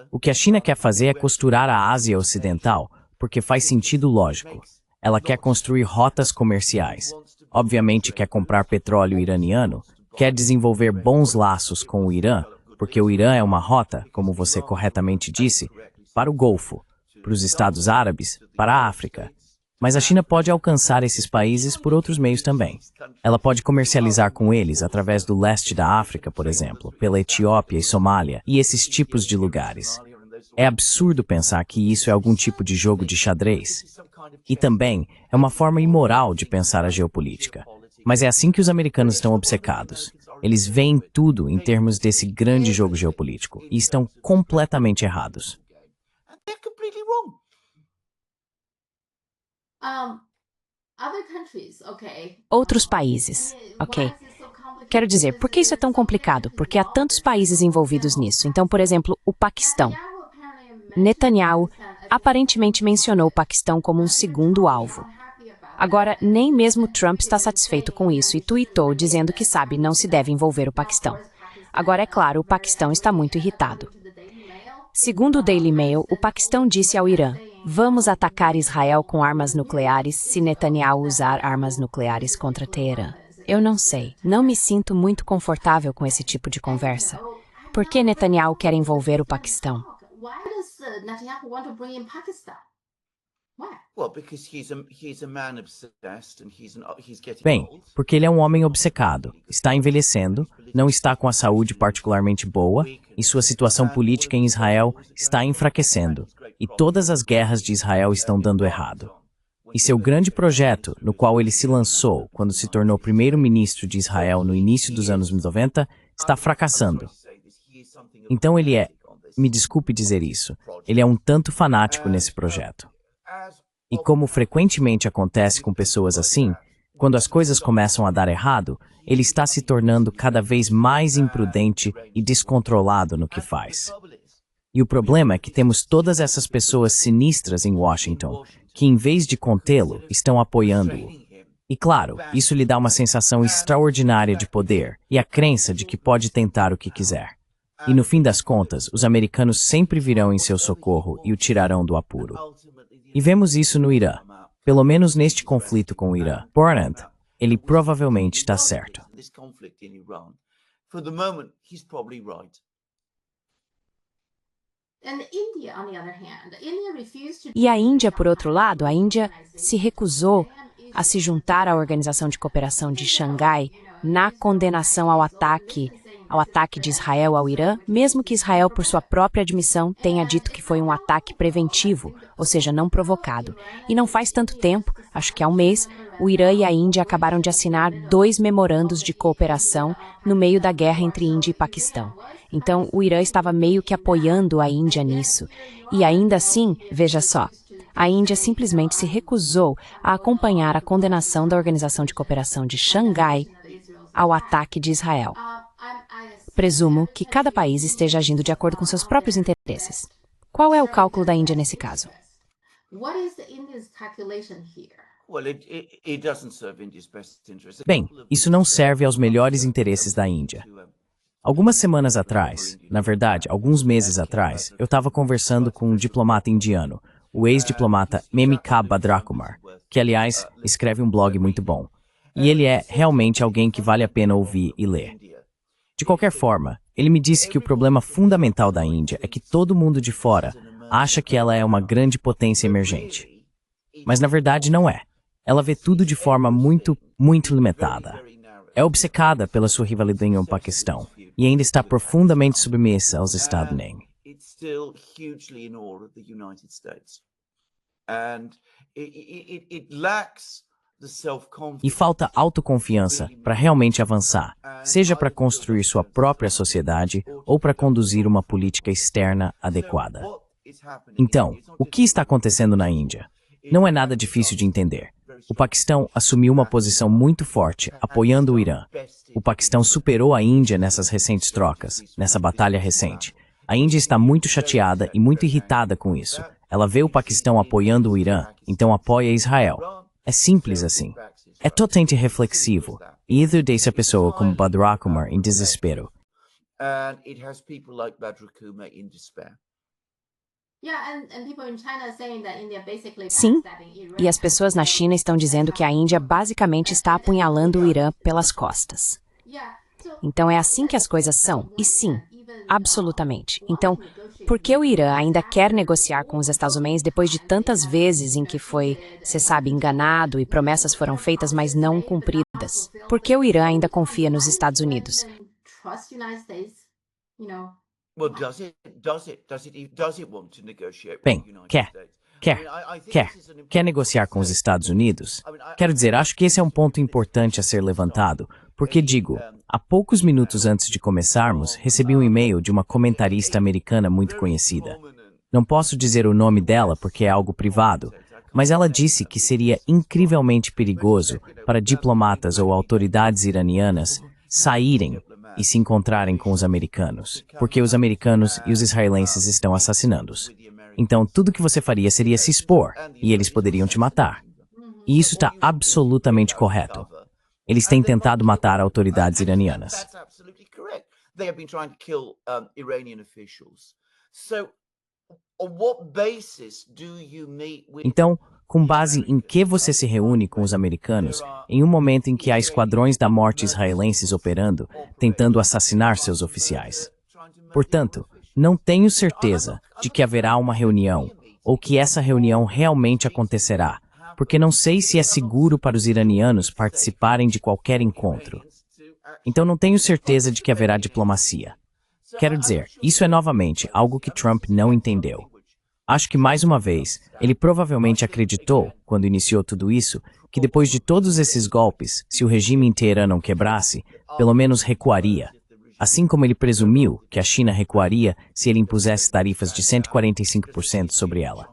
O que a China quer fazer é costurar a Ásia Ocidental, porque faz sentido lógico. Ela quer construir rotas comerciais. Obviamente quer comprar petróleo iraniano, quer desenvolver bons laços com o Irã, porque o Irã é uma rota, como você corretamente disse, para o Golfo, para os Estados Árabes, para a África. Mas a China pode alcançar esses países por outros meios também. Ela pode comercializar com eles através do leste da África, por exemplo, pela Etiópia e Somália, e esses tipos de lugares. É absurdo pensar que isso é algum tipo de jogo de xadrez. E também é uma forma imoral de pensar a geopolítica. Mas é assim que os americanos estão obcecados. Eles veem tudo em termos desse grande jogo geopolítico e estão completamente errados. Outros países, ok. Quero dizer, por que isso é tão complicado? Porque há tantos países envolvidos nisso. Então, por exemplo, o Paquistão. Netanyahu aparentemente mencionou o Paquistão como um segundo alvo. Agora, nem mesmo Trump está satisfeito com isso e tuitou dizendo que sabe não se deve envolver o Paquistão. Agora, é claro, o Paquistão está muito irritado. Segundo o Daily Mail, o Paquistão disse ao Irã: vamos atacar Israel com armas nucleares se Netanyahu usar armas nucleares contra Teherã. Eu não sei, não me sinto muito confortável com esse tipo de conversa. Por que Netanyahu quer envolver o Paquistão? Bem, porque ele é um homem obcecado, está envelhecendo, não está com a saúde particularmente boa, e sua situação política em Israel está enfraquecendo, e todas as guerras de Israel estão dando errado. E seu grande projeto, no qual ele se lançou quando se tornou primeiro-ministro de Israel no início dos anos 90, está fracassando. Então ele é, me desculpe dizer isso, ele é um tanto fanático nesse projeto. E como frequentemente acontece com pessoas assim, quando as coisas começam a dar errado, ele está se tornando cada vez mais imprudente e descontrolado no que faz. E o problema é que temos todas essas pessoas sinistras em Washington, que em vez de contê-lo, estão apoiando-o. E claro, isso lhe dá uma sensação extraordinária de poder e a crença de que pode tentar o que quiser. E no fim das contas, os americanos sempre virão em seu socorro e o tirarão do apuro. E vemos isso no Irã. Pelo menos neste conflito com o Irã. Portanto, ele provavelmente está certo. E a Índia, por outro lado, a Índia se recusou a se juntar à Organização de Cooperação de Xangai na condenação ao ataque de Israel ao Irã, mesmo que Israel, por sua própria admissão, tenha dito que foi um ataque preventivo, ou seja, não provocado. E não faz tanto tempo, acho que há um mês, o Irã e a Índia acabaram de assinar 2 memorandos de cooperação no meio da guerra entre Índia e Paquistão. Então, o Irã estava meio que apoiando a Índia nisso. E ainda assim, veja só, a Índia simplesmente se recusou a acompanhar a condenação da Organização de Cooperação de Xangai ao ataque de Israel. Presumo que cada país esteja agindo de acordo com seus próprios interesses. Qual é o cálculo da Índia nesse caso? Bem, isso não serve aos melhores interesses da Índia. Algumas semanas atrás, na verdade, alguns meses atrás, eu estava conversando com um diplomata indiano, o ex-diplomata Memika Badrakumar, que, aliás, escreve um blog muito bom. E ele é realmente alguém que vale a pena ouvir e ler. De qualquer forma, ele me disse que o problema fundamental da Índia é que todo mundo de fora acha que ela é uma grande potência emergente. Mas na verdade não é. Ela vê tudo de forma muito limitada. É obcecada pela sua rivalidade com o Paquistão e ainda está profundamente submissa aos Estados Unidos. E falta autoconfiança para realmente avançar, seja para construir sua própria sociedade ou para conduzir uma política externa adequada. Então, o que está acontecendo na Índia? Não é nada difícil de entender. O Paquistão assumiu uma posição muito forte, apoiando o Irã. O Paquistão superou a Índia nessas recentes trocas, nessa batalha recente. A Índia está muito chateada e muito irritada com isso. Ela vê o Paquistão apoiando o Irã, então apoia Israel. É simples assim. É totalmente reflexivo. E isso deixa a pessoa como Badrakumar em desespero. Sim, e as pessoas na China estão dizendo que a Índia basicamente está apunhalando o Irã pelas costas. Então é assim que as coisas são, e sim, absolutamente. Então, por que o Irã ainda quer negociar com os Estados Unidos depois de tantas vezes em que foi, você sabe, enganado e promessas foram feitas, mas não cumpridas? Por que o Irã ainda confia nos Estados Unidos? Bem, quer negociar com os Estados Unidos? Quero dizer, acho que esse é um ponto importante a ser levantado, porque digo, há poucos minutos antes de começarmos, recebi um e-mail de uma comentarista americana muito conhecida. Não posso dizer o nome dela porque é algo privado, mas ela disse que seria incrivelmente perigoso para diplomatas ou autoridades iranianas saírem e se encontrarem com os americanos, porque os americanos e os israelenses estão assassinando-os. Então, tudo que você faria seria se expor, e eles poderiam te matar. E isso está absolutamente correto. Eles têm tentado matar autoridades iranianas. Então, com base em que você se reúne com os americanos em um momento em que há esquadrões da morte israelenses operando, tentando assassinar seus oficiais? Portanto, não tenho certeza de que haverá uma reunião ou que essa reunião realmente acontecerá, porque não sei se é seguro para os iranianos participarem de qualquer encontro. Então não tenho certeza de que haverá diplomacia. Quero dizer, isso é novamente algo que Trump não entendeu. Acho que, mais uma vez, ele provavelmente acreditou, quando iniciou tudo isso, que depois de todos esses golpes, se o regime em Teherã não quebrasse, pelo menos recuaria. Assim como ele presumiu que a China recuaria se ele impusesse tarifas de 145% sobre ela.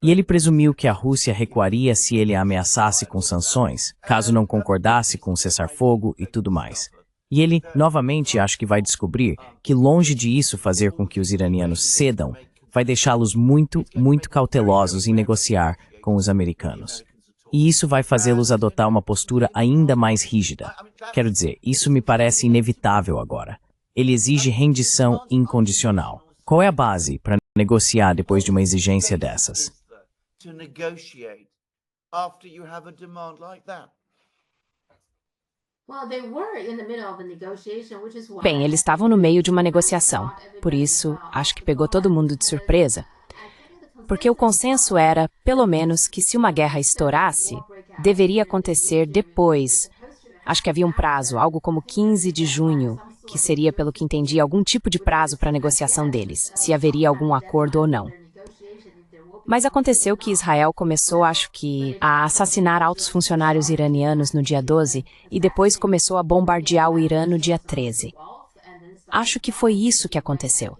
E ele presumiu que a Rússia recuaria se ele a ameaçasse com sanções, caso não concordasse com o cessar-fogo e tudo mais. E ele, novamente, acho que vai descobrir que, longe de isso fazer com que os iranianos cedam, vai deixá-los muito cautelosos em negociar com os americanos. E isso vai fazê-los adotar uma postura ainda mais rígida. Quero dizer, isso me parece inevitável agora. Ele exige rendição incondicional. Qual é a base para negociar depois de uma exigência dessas? To negotiate after you have a demand like that. Bem, eles estavam no meio de uma negociação. Por isso, acho que pegou todo mundo de surpresa. Porque o consenso era, pelo menos, que se uma guerra estourasse, deveria acontecer depois. Acho que havia um prazo, algo como 15 de junho, que seria, pelo que entendi, algum tipo de prazo para a negociação deles, se haveria algum acordo ou não. Mas aconteceu que Israel começou, acho que, a assassinar altos funcionários iranianos no dia 12 e depois começou a bombardear o Irã no dia 13. Acho que foi isso que aconteceu.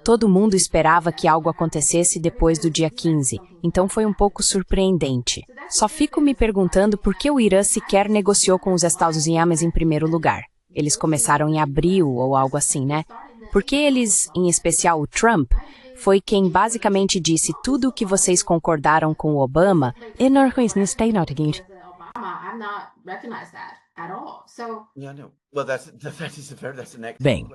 Todo mundo esperava que algo acontecesse depois do dia 15, então foi um pouco surpreendente. Só fico me perguntando por que o Irã sequer negociou com os Estados Unidos em primeiro lugar. Eles começaram em abril ou algo assim, né? Porque eles, em especial o Trump, foi quem basicamente disse tudo o que vocês concordaram com o Obama. Bem,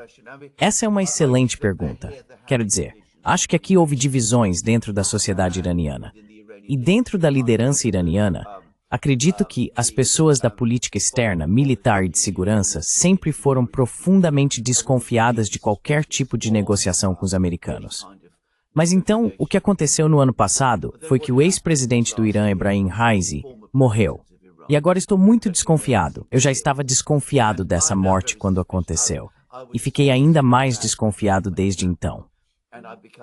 essa é uma excelente pergunta. Quero dizer, acho que aqui houve divisões dentro da sociedade iraniana. E dentro da liderança iraniana, acredito que as pessoas da política externa, militar e de segurança sempre foram profundamente desconfiadas de qualquer tipo de negociação com os americanos. Mas então, o que aconteceu no ano passado foi que o ex-presidente do Irã, Ebrahim Raisi, morreu. E agora estou muito desconfiado. Eu já estava desconfiado dessa morte quando aconteceu. E fiquei ainda mais desconfiado desde então.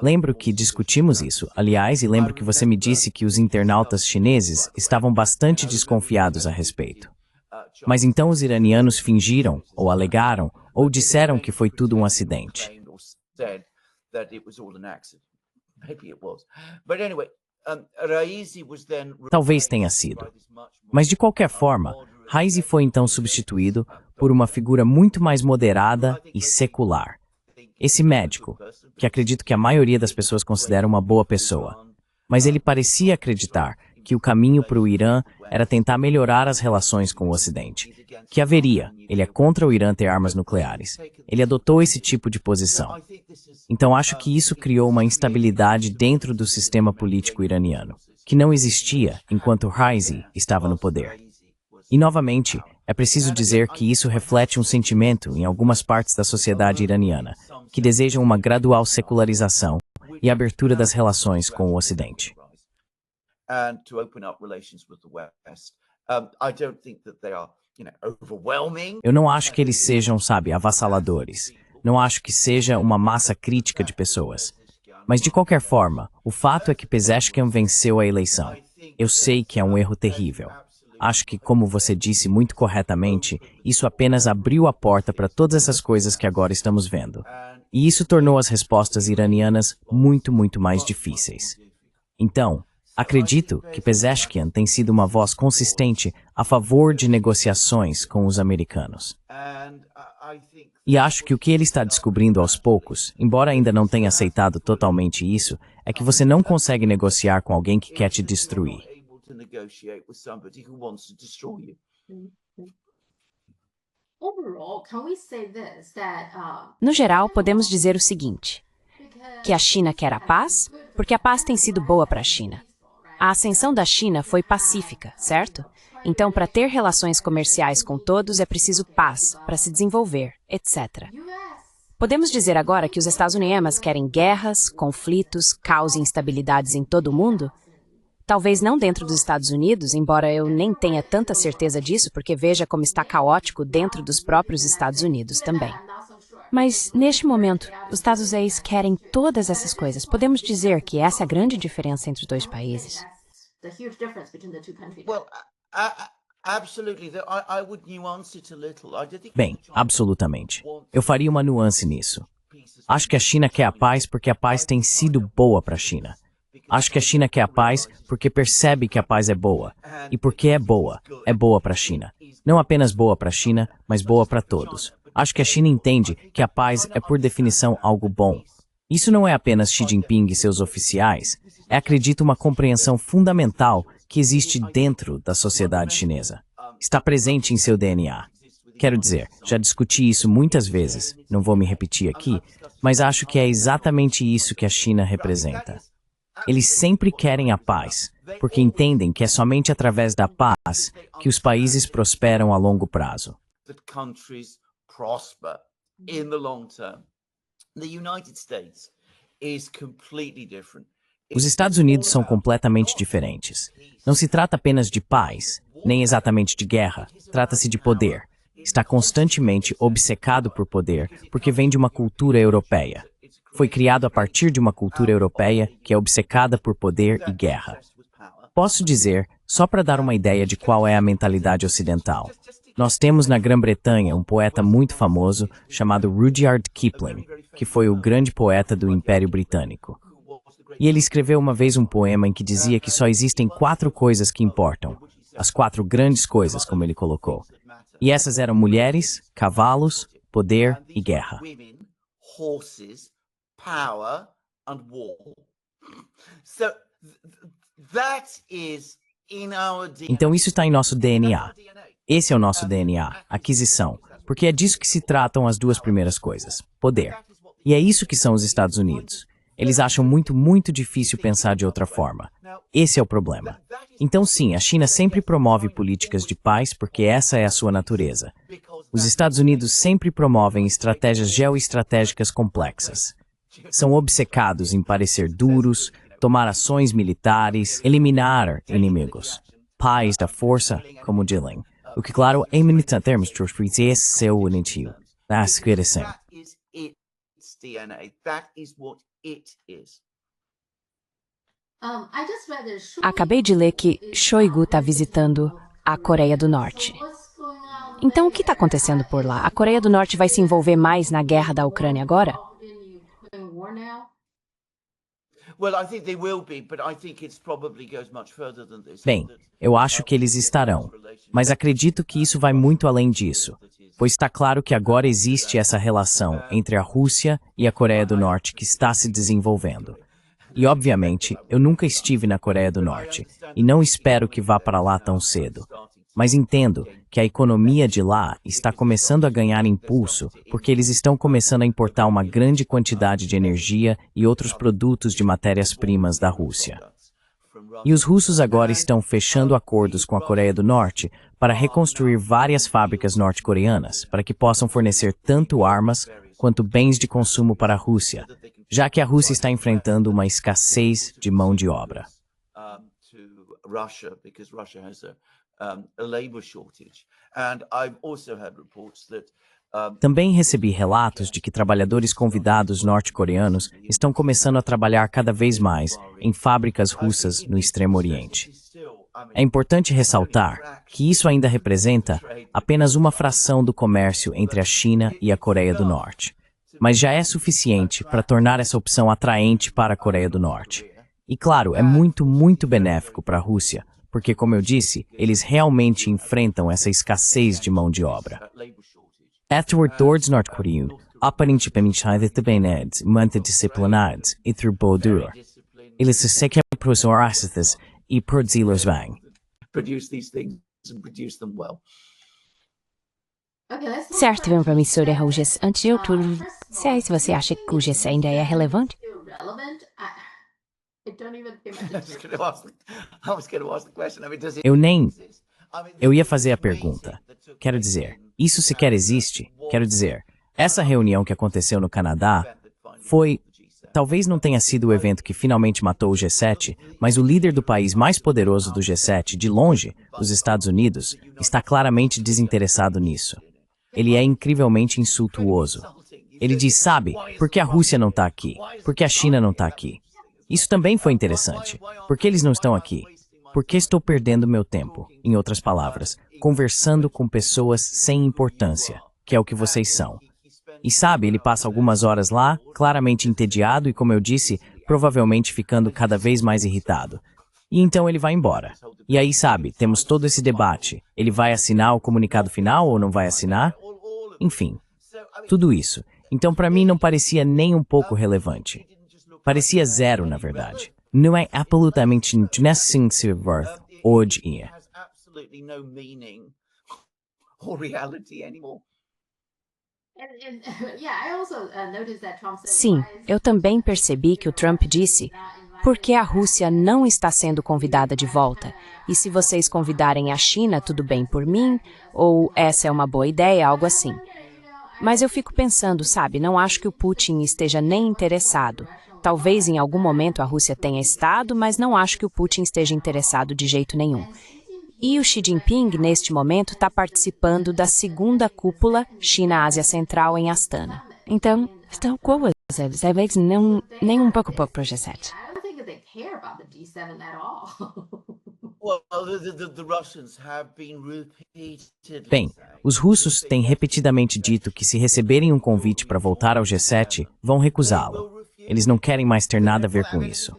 Lembro que discutimos isso, aliás, e lembro que você me disse que os internautas chineses estavam bastante desconfiados a respeito. Mas então os iranianos fingiram, ou alegaram, ou disseram que foi tudo um acidente. Talvez tenha sido. Mas de qualquer forma, Raisi foi então substituído por uma figura muito mais moderada e secular. Esse médico, que acredito que a maioria das pessoas considera uma boa pessoa, mas ele parecia acreditar que o caminho para o Irã era tentar melhorar as relações com o Ocidente. Que haveria, ele é contra o Irã ter armas nucleares. Ele adotou esse tipo de posição. Então acho que isso criou uma instabilidade dentro do sistema político iraniano, que não existia enquanto Raisi estava no poder. E novamente, é preciso dizer que isso reflete um sentimento em algumas partes da sociedade iraniana, que desejam uma gradual secularização e abertura das relações com o Ocidente. Eu não acho que eles sejam, avassaladores. Não acho que seja uma massa crítica de pessoas. Mas de qualquer forma, o fato é que Pezeshkian venceu a eleição. Eu sei que é um erro terrível. Acho que, como você disse muito corretamente, isso apenas abriu a porta para todas essas coisas que agora estamos vendo. E isso tornou as respostas iranianas muito, muito mais difíceis. Então, acredito que Pezeshkian tem sido uma voz consistente a favor de negociações com os americanos. E acho que o que ele está descobrindo aos poucos, embora ainda não tenha aceitado totalmente isso, é que você não consegue negociar com alguém que quer te destruir. No geral, podemos dizer o seguinte, que a China quer a paz, porque a paz tem sido boa para a China. A ascensão da China foi pacífica, certo? Então, para ter relações comerciais com todos, é preciso paz, para se desenvolver, etc. Podemos dizer agora que os Estados Unidos querem guerras, conflitos, caos e instabilidades em todo o mundo? Talvez não dentro dos Estados Unidos, embora eu nem tenha tanta certeza disso, porque veja como está caótico dentro dos próprios Estados Unidos também. Mas, neste momento, os Estados Unidos querem todas essas coisas. Podemos dizer que essa é a grande diferença entre os dois países. Bem, absolutamente. Eu faria uma nuance nisso. Acho que a China quer a paz porque a paz tem sido boa para a China. Acho que a China quer a paz porque percebe que a paz é boa. E porque é boa para a China. Não apenas boa para a China, mas boa para todos. Acho que a China entende que a paz é, por definição, algo bom. Isso não é apenas Xi Jinping e seus oficiais. É, acredito, uma compreensão fundamental que existe dentro da sociedade chinesa. Está presente em seu DNA. Quero dizer, já discuti isso muitas vezes, não vou me repetir aqui, mas acho que é exatamente isso que a China representa. Eles sempre querem a paz, porque entendem que é somente através da paz que os países prosperam a longo prazo. Os Estados Unidos são completamente diferentes. Não se trata apenas de paz, nem exatamente de guerra, trata-se de poder. Está constantemente obcecado por poder, porque vem de uma cultura europeia. Foi criado a partir de uma cultura europeia que é obcecada por poder e guerra. Posso dizer, só para dar uma ideia de qual é a mentalidade ocidental. Nós temos na Grã-Bretanha um poeta muito famoso chamado Rudyard Kipling, que foi o grande poeta do Império Britânico. E ele escreveu uma vez um poema em que dizia que só existem 4 coisas que importam. As 4 grandes coisas, como ele colocou. E essas eram mulheres, cavalos, poder e guerra. Então isso está em nosso DNA. Esse é o nosso DNA, aquisição, porque é disso que se tratam as 2 primeiras coisas, poder. E é isso que são os Estados Unidos. Eles acham muito difícil pensar de outra forma. Esse é o problema. Então sim, a China sempre promove políticas de paz porque essa é a sua natureza. Os Estados Unidos sempre promovem estratégias geoestratégicas complexas. São obcecados em parecer duros, tomar ações militares, eliminar inimigos. Paz da força, como dizem. O que, claro, é em termos de esse seu initial. That's good to say. Acabei de ler que Shoigu está visitando a Coreia do Norte. Então, o que está acontecendo por lá? A Coreia do Norte vai se envolver mais na guerra da Ucrânia agora? Bem, eu acho que eles estarão, mas acredito que isso vai muito além disso, pois está claro que agora existe essa relação entre a Rússia e a Coreia do Norte que está se desenvolvendo. E, obviamente, eu nunca estive na Coreia do Norte, e não espero que vá para lá tão cedo. Mas entendo que a economia de lá está começando a ganhar impulso porque eles estão começando a importar uma grande quantidade de energia e outros produtos de matérias-primas da Rússia. E os russos agora estão fechando acordos com a Coreia do Norte para reconstruir várias fábricas norte-coreanas para que possam fornecer tanto armas quanto bens de consumo para a Rússia, já que a Rússia está enfrentando uma escassez de mão de obra. Também recebi relatos de que trabalhadores convidados norte-coreanos estão começando a trabalhar cada vez mais em fábricas russas no Extremo Oriente. É importante ressaltar que isso ainda representa apenas uma fração do comércio entre a China e a Coreia do Norte, mas já é suficiente para tornar essa opção atraente para a Coreia do Norte. E claro, é muito benéfico para a Rússia, porque, como eu disse, eles realmente enfrentam essa escassez de mão de obra. Afterward, towards norte-coreano, aparentemente multidisciplinares e turbo-duro. Eles se sequer professores e produzi-los bem. Certo, vem para missura, Rojas. Antes de tudo, se você acha que o GC ainda é relevante? Eu ia fazer a pergunta. Quero dizer, isso sequer existe? Quero dizer, essa reunião que aconteceu no Canadá foi... Talvez não tenha sido o evento que finalmente matou o G7, mas o líder do país mais poderoso do G7, de longe, os Estados Unidos, está claramente desinteressado nisso. Ele é incrivelmente insultuoso. Ele diz, sabe, por que a Rússia não está aqui? Por que a China não está aqui? Isso também foi interessante. Por que eles não estão aqui? Por que estou perdendo meu tempo, em outras palavras, conversando com pessoas sem importância, que é o que vocês são. E sabe, ele passa algumas horas lá, claramente entediado e, como eu disse, provavelmente ficando cada vez mais irritado. E então ele vai embora. E aí, sabe, temos todo esse debate. Ele vai assinar o comunicado final ou não vai assinar? Enfim, tudo isso. Então, para mim, não parecia nem um pouco relevante. Parecia zero, na verdade. Não é absolutamente necessário. o dia. has absolutely no meaning or reality anymore. Sim, eu também percebi que o Trump disse: por que a Rússia não está sendo convidada de volta? E se vocês convidarem a China, tudo bem por mim? Ou essa é uma boa ideia, algo assim. Mas eu fico pensando, sabe, não acho que o Putin esteja nem interessado. Talvez em algum momento a Rússia tenha estado, mas não acho que o Putin esteja interessado de jeito nenhum. E o Xi Jinping, neste momento, está participando da segunda cúpula China-Ásia Central em Astana. Então, estão talvez não nem um pouco para o G7. Well, the Russians have been repeatedly Bem, os russos têm repetidamente dito que se receberem um convite para voltar ao G7, vão recusá-lo. Eles não querem mais ter nada a ver com isso.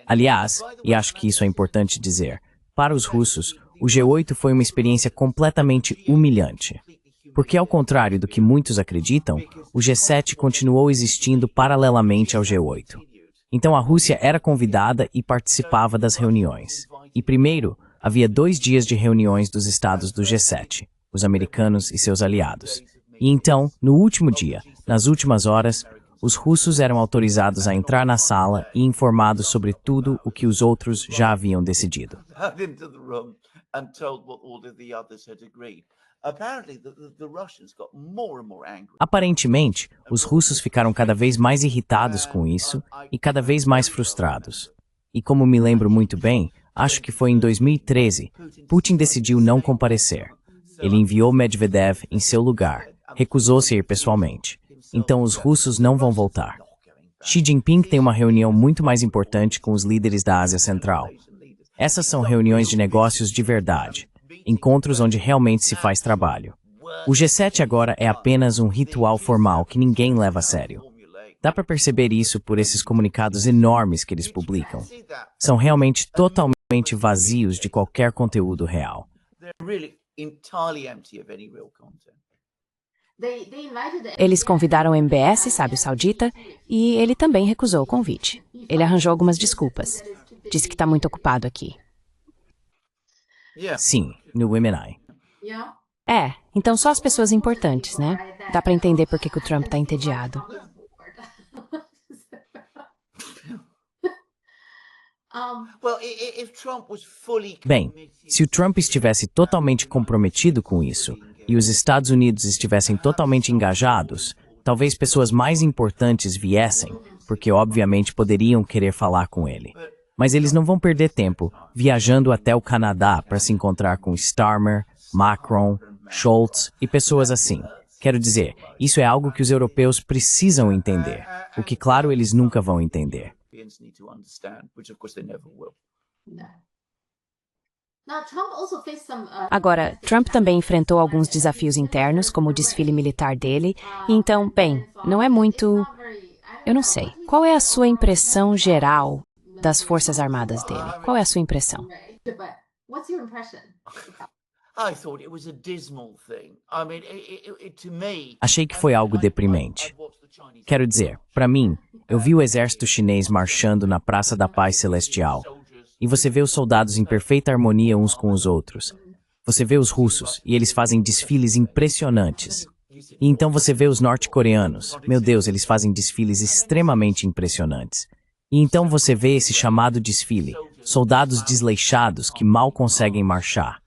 Aliás, e acho que isso é importante dizer, para os russos, o G8 foi uma experiência completamente humilhante. Porque, ao contrário do que muitos acreditam, o G7 continuou existindo paralelamente ao G8. Então a Rússia era convidada e participava das reuniões. E primeiro, havia 2 dias de reuniões dos estados do G7, os americanos e seus aliados. E então, no último dia, nas últimas horas, os russos eram autorizados a entrar na sala e informados sobre tudo o que os outros já haviam decidido. into the room and told what all of the others had agreed. Apparently, the Russians got more and more angry. Aparentemente, os russos ficaram cada vez mais irritados com isso e cada vez mais frustrados. E como me lembro muito bem, acho que foi em 2013, Putin decidiu não comparecer. Ele enviou Medvedev em seu lugar, recusou-se a ir pessoalmente. Então os russos não vão voltar. Xi Jinping tem uma reunião muito mais importante com os líderes da Ásia Central. Essas são reuniões de negócios de verdade, encontros onde realmente se faz trabalho. O G7 agora é apenas um ritual formal que ninguém leva a sério. Dá para perceber isso por esses comunicados enormes que eles publicam. São realmente totalmente vazios de qualquer conteúdo real. They're really entirely empty of any real content. Eles convidaram o MBS, Sábio Saudita, e ele também recusou o convite. Ele arranjou algumas desculpas. Disse que está muito ocupado aqui. Sim, no Women É, então só as pessoas importantes, né? Dá para entender por que o Trump está entediado. Bem, se o Trump estivesse totalmente comprometido com isso e os Estados Unidos estivessem totalmente engajados, talvez pessoas mais importantes viessem, porque obviamente poderiam querer falar com ele. Mas eles não vão perder tempo viajando até o Canadá para se encontrar com Starmer, Macron, Scholz e pessoas assim. Quero dizer, isso é algo que os europeus precisam entender, o que, claro, eles nunca vão entender. Agora, Trump também enfrentou alguns desafios internos, como o desfile militar dele, e então, bem, não é muito... Eu não sei. Qual é a sua impressão geral das Forças Armadas dele? Qual é a sua impressão? Achei que foi algo deprimente. Quero dizer, para mim, eu vi o exército chinês marchando na Praça da Paz Celestial, e você vê os soldados em perfeita harmonia uns com os outros. Você vê os russos, e eles fazem desfiles impressionantes. E então você vê os norte-coreanos. Meu Deus, eles fazem desfiles extremamente impressionantes. E então você vê esse chamado desfile, soldados desleixados que mal conseguem marchar.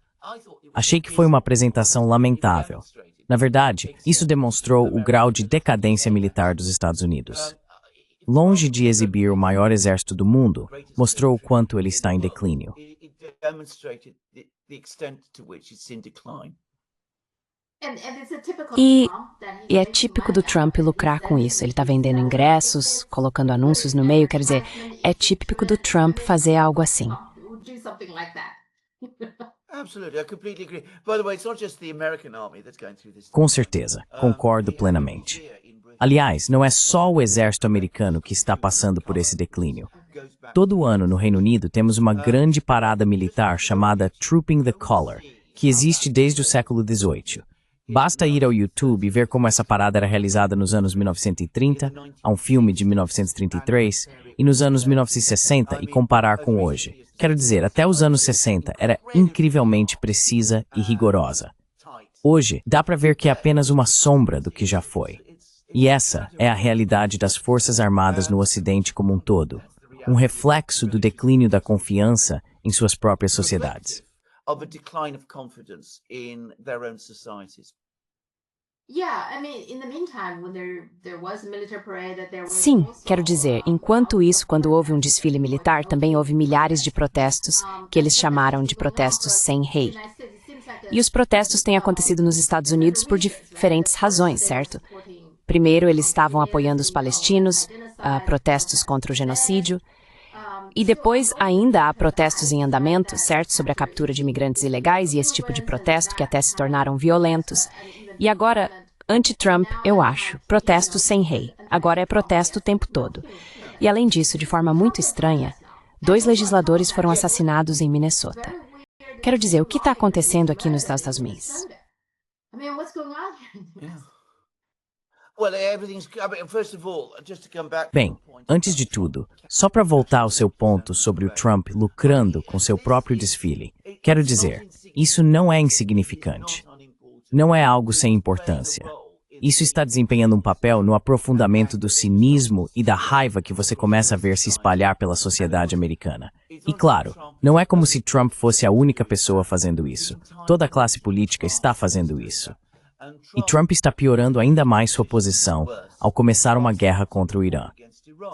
Achei que foi uma apresentação lamentável. Na verdade, isso demonstrou o grau de decadência militar dos Estados Unidos. Longe de exibir o maior exército do mundo, mostrou o quanto ele está em declínio. E é típico do Trump lucrar com isso. Ele está vendendo ingressos, colocando anúncios no meio, quer dizer, é típico do Trump fazer algo assim. Com certeza, concordo plenamente. Aliás, não é só o exército americano que está passando por esse declínio. Todo ano no Reino Unido temos uma grande parada militar chamada Trooping the Colour, que existe desde o século XVIII. Basta ir ao YouTube e ver como essa parada era realizada nos anos 1930, há um filme de 1933, e nos anos 1960 e comparar com hoje. Quero dizer, até os anos 60 era incrivelmente precisa e rigorosa. Hoje, dá para ver que é apenas uma sombra do que já foi. E essa é a realidade das Forças Armadas no Ocidente como um todo, um reflexo do declínio da confiança em suas próprias sociedades. Sim, quero dizer, enquanto isso, quando houve um desfile militar, também houve milhares de protestos, que eles chamaram de protestos sem rei. E os protestos têm acontecido nos Estados Unidos por diferentes razões, certo? Primeiro, eles estavam apoiando os palestinos, protestos contra o genocídio. E depois ainda há protestos em andamento, certo? Sobre a captura de imigrantes ilegais e esse tipo de protesto que até se tornaram violentos. E agora, anti-Trump, eu acho, protesto sem rei. Agora é protesto o tempo todo. E além disso, de forma muito estranha, 2 legisladores foram assassinados em Minnesota. Quero dizer, o que está acontecendo aqui nos Estados Unidos? Bem, antes de tudo, só para voltar ao seu ponto sobre o Trump lucrando com seu próprio desfile, quero dizer, isso não é insignificante. Não é algo sem importância. Isso está desempenhando um papel no aprofundamento do cinismo e da raiva que você começa a ver se espalhar pela sociedade americana. E claro, não é como se Trump fosse a única pessoa fazendo isso. Toda a classe política está fazendo isso. E Trump está piorando ainda mais sua posição ao começar uma guerra contra o Irã.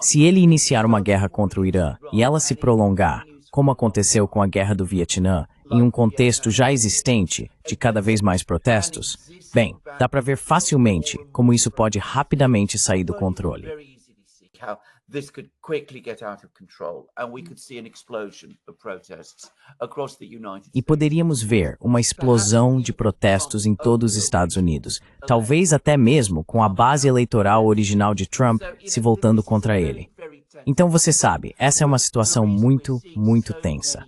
Se ele iniciar uma guerra contra o Irã e ela se prolongar, como aconteceu com a Guerra do Vietnã, em um contexto já existente de cada vez mais protestos, bem, dá para ver facilmente como isso pode rapidamente sair do controle. E poderíamos ver uma explosão de protestos em todos os Estados Unidos, talvez até mesmo com a base eleitoral original de Trump se voltando contra ele. Então você sabe, essa é uma situação muito, muito tensa.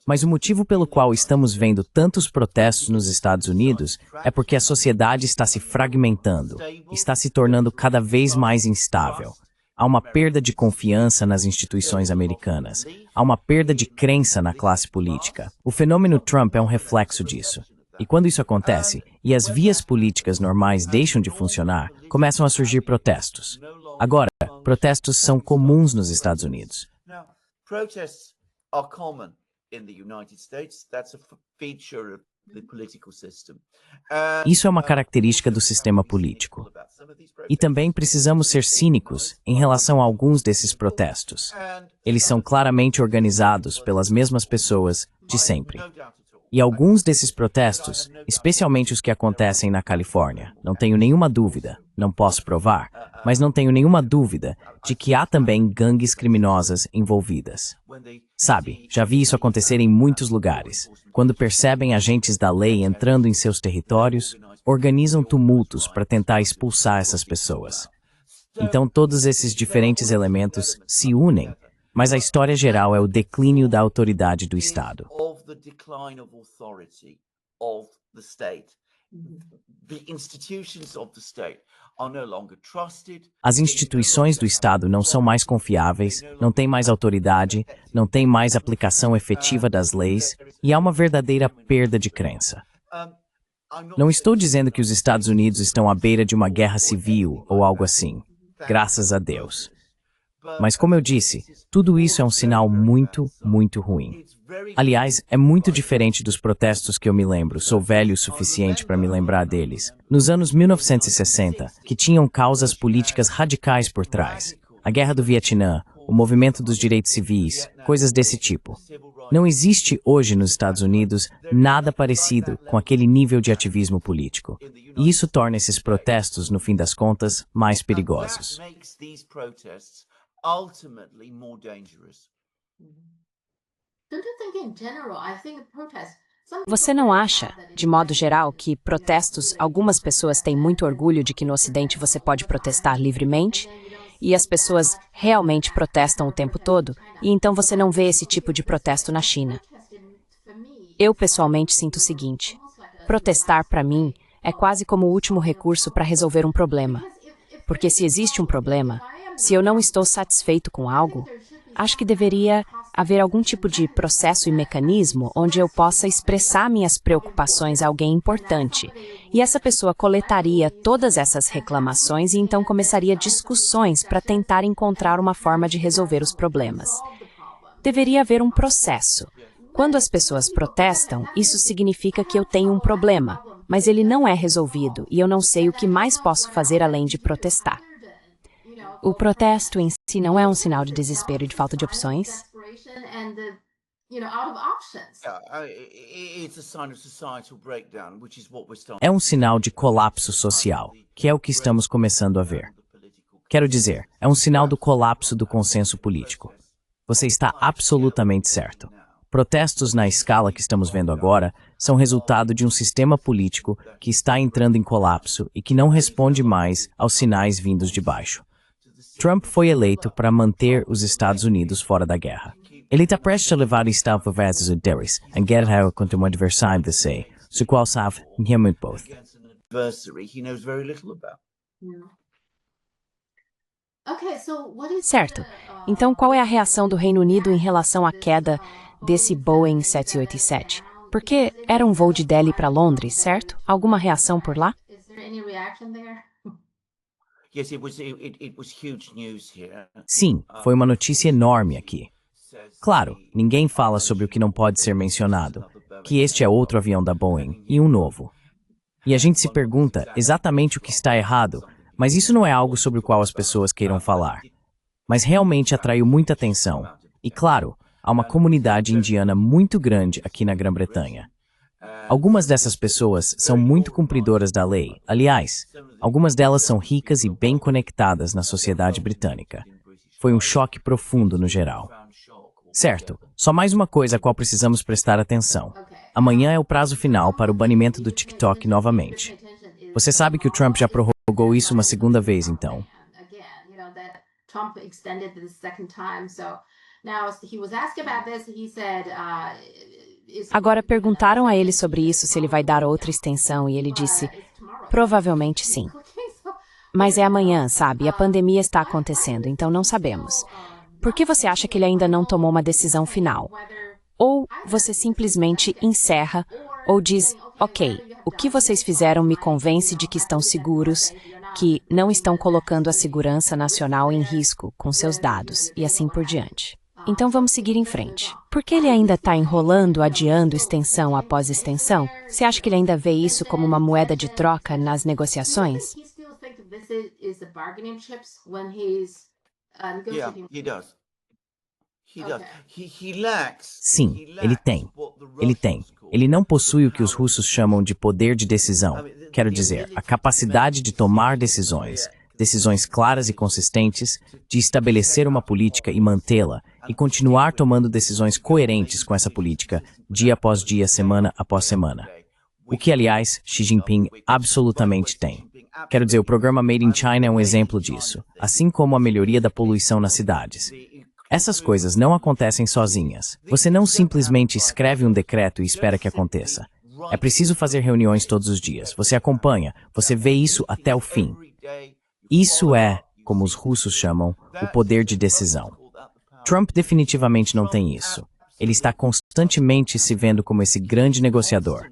Mas o motivo pelo qual estamos vendo tantos protestos nos Estados Unidos é porque a sociedade está se fragmentando, está se tornando cada vez mais instável. Há uma perda de confiança nas instituições americanas. Há uma perda de crença na classe política. O fenômeno Trump é um reflexo disso. E quando isso acontece, e as vias políticas normais deixam de funcionar, começam a surgir protestos. Agora, protestos são comuns nos Estados Unidos. Isso é uma característica do sistema político. E também precisamos ser cínicos em relação a alguns desses protestos. Eles são claramente organizados pelas mesmas pessoas de sempre. E alguns desses protestos, especialmente os que acontecem na Califórnia, não tenho nenhuma dúvida, não posso provar, mas não tenho nenhuma dúvida de que há também gangues criminosas envolvidas. Sabe, já vi isso acontecer em muitos lugares. Quando percebem agentes da lei entrando em seus territórios, organizam tumultos para tentar expulsar essas pessoas. Então todos esses diferentes elementos se unem, mas a história geral é o declínio da autoridade do Estado. As instituições do Estado não são mais confiáveis, não têm mais autoridade, não têm mais aplicação efetiva das leis, e há uma verdadeira perda de crença. Não estou dizendo que os Estados Unidos estão à beira de uma guerra civil ou algo assim, graças a Deus. Mas como eu disse, tudo isso é um sinal muito, muito ruim. Aliás, é muito diferente dos protestos que eu me lembro, sou velho o suficiente para me lembrar deles, nos anos 1960, que tinham causas políticas radicais por trás. A Guerra do Vietnã, o movimento dos direitos civis, coisas desse tipo. Não existe hoje nos Estados Unidos nada parecido com aquele nível de ativismo político. E isso torna esses protestos, no fim das contas, mais perigosos. Você não acha, de modo geral, que protestos, algumas pessoas têm muito orgulho de que no Ocidente você pode protestar livremente? E as pessoas realmente protestam o tempo todo? E então você não vê esse tipo de protesto na China. Eu, pessoalmente, sinto o seguinte. Protestar, para mim, é quase como o último recurso para resolver um problema. Porque se existe um problema, se eu não estou satisfeito com algo, acho que deveria haver algum tipo de processo e mecanismo onde eu possa expressar minhas preocupações a alguém importante. E essa pessoa coletaria todas essas reclamações e então começaria discussões para tentar encontrar uma forma de resolver os problemas. Deveria haver um processo. Quando as pessoas protestam, isso significa que eu tenho um problema, mas ele não é resolvido e eu não sei o que mais posso fazer além de protestar. O protesto em si não é um sinal de desespero e de falta de opções? É um sinal de colapso social, que é o que estamos começando a ver. Quero dizer, é um sinal do colapso do consenso político. Você está absolutamente certo. Protestos na escala que estamos vendo agora são resultado de um sistema político que está entrando em colapso e que não responde mais aos sinais vindos de baixo. Trump foi eleito para manter os Estados Unidos fora da guerra. Ele está prestes a levar o Estado vezes o Deris, em guerra contra um adversário de si, o qual sabe muito pouco. Certo. Então, qual é a reação do Reino Unido em relação à queda desse Boeing 787? Porque era um voo de Delhi para Londres, certo? Alguma reação por lá? Sim, foi uma notícia enorme aqui. Claro, ninguém fala sobre o que não pode ser mencionado, que este é outro avião da Boeing, e um novo. E a gente se pergunta exatamente o que está errado, mas isso não é algo sobre o qual as pessoas queiram falar. Mas realmente atraiu muita atenção. E claro, há uma comunidade indiana muito grande aqui na Grã-Bretanha. Algumas dessas pessoas são muito cumpridoras da lei. Aliás, algumas delas são ricas e bem conectadas na sociedade britânica. Foi um choque profundo no geral. Certo, só mais uma coisa a qual precisamos prestar atenção. Amanhã é o prazo final para o banimento do TikTok novamente. Você sabe que o Trump já prorrogou isso uma segunda vez, então. Agora perguntaram a ele sobre isso, se ele vai dar outra extensão, e ele disse, provavelmente sim. Mas é amanhã, sabe? E a pandemia está acontecendo, então não sabemos. Por que você acha que ele ainda não tomou uma decisão final? Ou você simplesmente encerra ou diz, ok, o que vocês fizeram me convence de que estão seguros, que não estão colocando a segurança nacional em risco com seus dados e assim por diante. Então vamos seguir em frente. Por que ele ainda está enrolando, adiando extensão após extensão? Você acha que ele ainda vê isso como uma moeda de troca nas negociações? Sim, ele tem. Ele tem. Ele não possui o que os russos chamam de poder de decisão. Quero dizer, a capacidade de tomar decisões, decisões claras e consistentes, de estabelecer uma política e mantê-la, e continuar tomando decisões coerentes com essa política, dia após dia, semana após semana. O que, aliás, Xi Jinping absolutamente tem. Quero dizer, o programa Made in China é um exemplo disso, assim como a melhoria da poluição nas cidades. Essas coisas não acontecem sozinhas. Você não simplesmente escreve um decreto e espera que aconteça. É preciso fazer reuniões todos os dias. Você acompanha, você vê isso até o fim. Isso é, como os russos chamam, o poder de decisão. Trump definitivamente não tem isso. Ele está constantemente se vendo como esse grande negociador.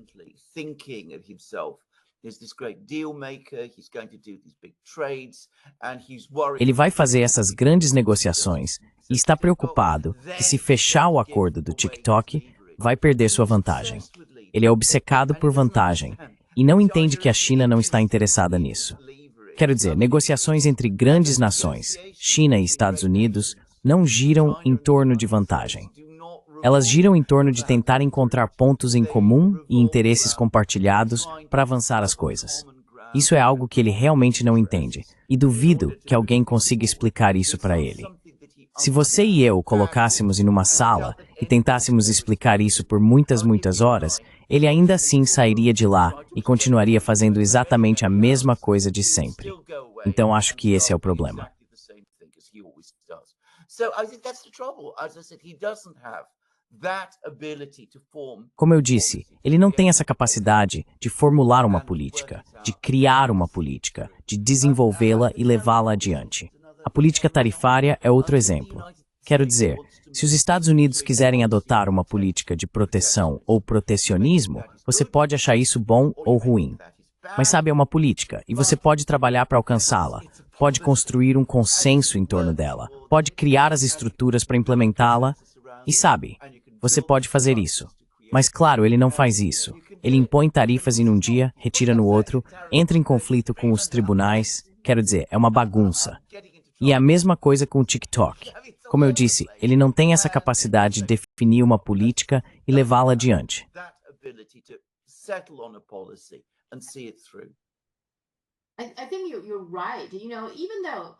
Ele vai fazer essas grandes negociações e está preocupado que, se fechar o acordo do TikTok, vai perder sua vantagem. Ele é obcecado por vantagem e não entende que a China não está interessada nisso. Quero dizer, negociações entre grandes nações, China e Estados Unidos, não giram em torno de vantagem. Elas giram em torno de tentar encontrar pontos em comum e interesses compartilhados para avançar as coisas. Isso é algo que ele realmente não entende, e duvido que alguém consiga explicar isso para ele. Se você e eu colocássemos em uma sala e tentássemos explicar isso por muitas horas, ele ainda assim sairia de lá e continuaria fazendo exatamente a mesma coisa de sempre. Então acho que esse é o problema. Como eu disse, ele não tem essa capacidade de formular uma política, de criar uma política, de desenvolvê-la e levá-la adiante. A política tarifária é outro exemplo. Quero dizer, se os Estados Unidos quiserem adotar uma política de proteção ou protecionismo, você pode achar isso bom ou ruim. Mas sabe, é uma política, e você pode trabalhar para alcançá-la, pode construir um consenso em torno dela, pode criar as estruturas para implementá-la, e sabe, você pode fazer isso. Mas claro, ele não faz isso. Ele impõe tarifas em um dia, retira no outro, entra em conflito com os tribunais, quero dizer, é uma bagunça. E é a mesma coisa com o TikTok. Como eu disse, ele não tem essa capacidade de definir uma política e levá-la adiante.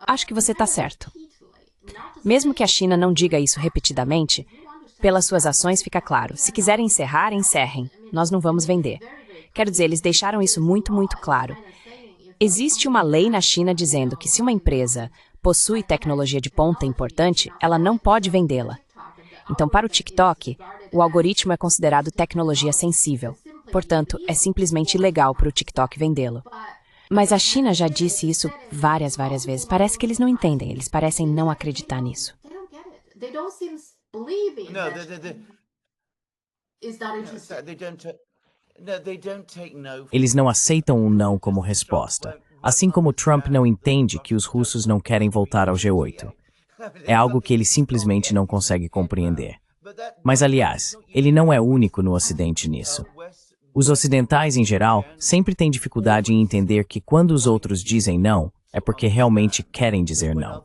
Acho que você está certo. Mesmo que a China não diga isso repetidamente, pelas suas ações fica claro. Se quiserem encerrar, encerrem. Nós não vamos vender. Quero dizer, eles deixaram isso muito, muito claro. Existe uma lei na China dizendo que se uma empresa possui tecnologia de ponta importante, ela não pode vendê-la. Então, para o TikTok, o algoritmo é considerado tecnologia sensível. Portanto, é simplesmente ilegal para o TikTok vendê-lo. Mas a China já disse isso várias vezes. Parece que eles não entendem, eles parecem não acreditar nisso. Eles não aceitam um não como resposta, assim como Trump não entende que os russos não querem voltar ao G8. É algo que ele simplesmente não consegue compreender. Mas, aliás, ele não é único no Ocidente nisso. Os ocidentais, em geral, sempre têm dificuldade em entender que quando os outros dizem não, é porque realmente querem dizer não.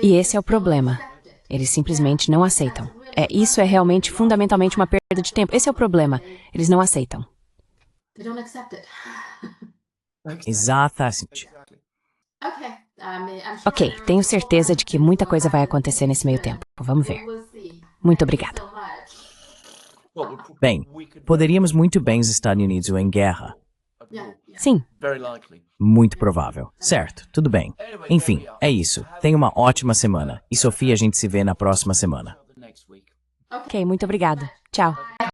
E esse é o problema. Eles simplesmente não aceitam. Isso é realmente fundamentalmente uma perda de tempo. Esse é o problema. Eles não aceitam. Exatamente. Ok, tenho certeza de que muita coisa vai acontecer nesse meio tempo. Vamos ver. Muito obrigada. Bem, poderíamos muito bem os Estados Unidos em guerra. Sim. Muito provável. Certo, tudo bem. Enfim, é isso. Tenha uma ótima semana. E Sofia, a gente se vê na próxima semana. Ok, muito obrigada. Tchau.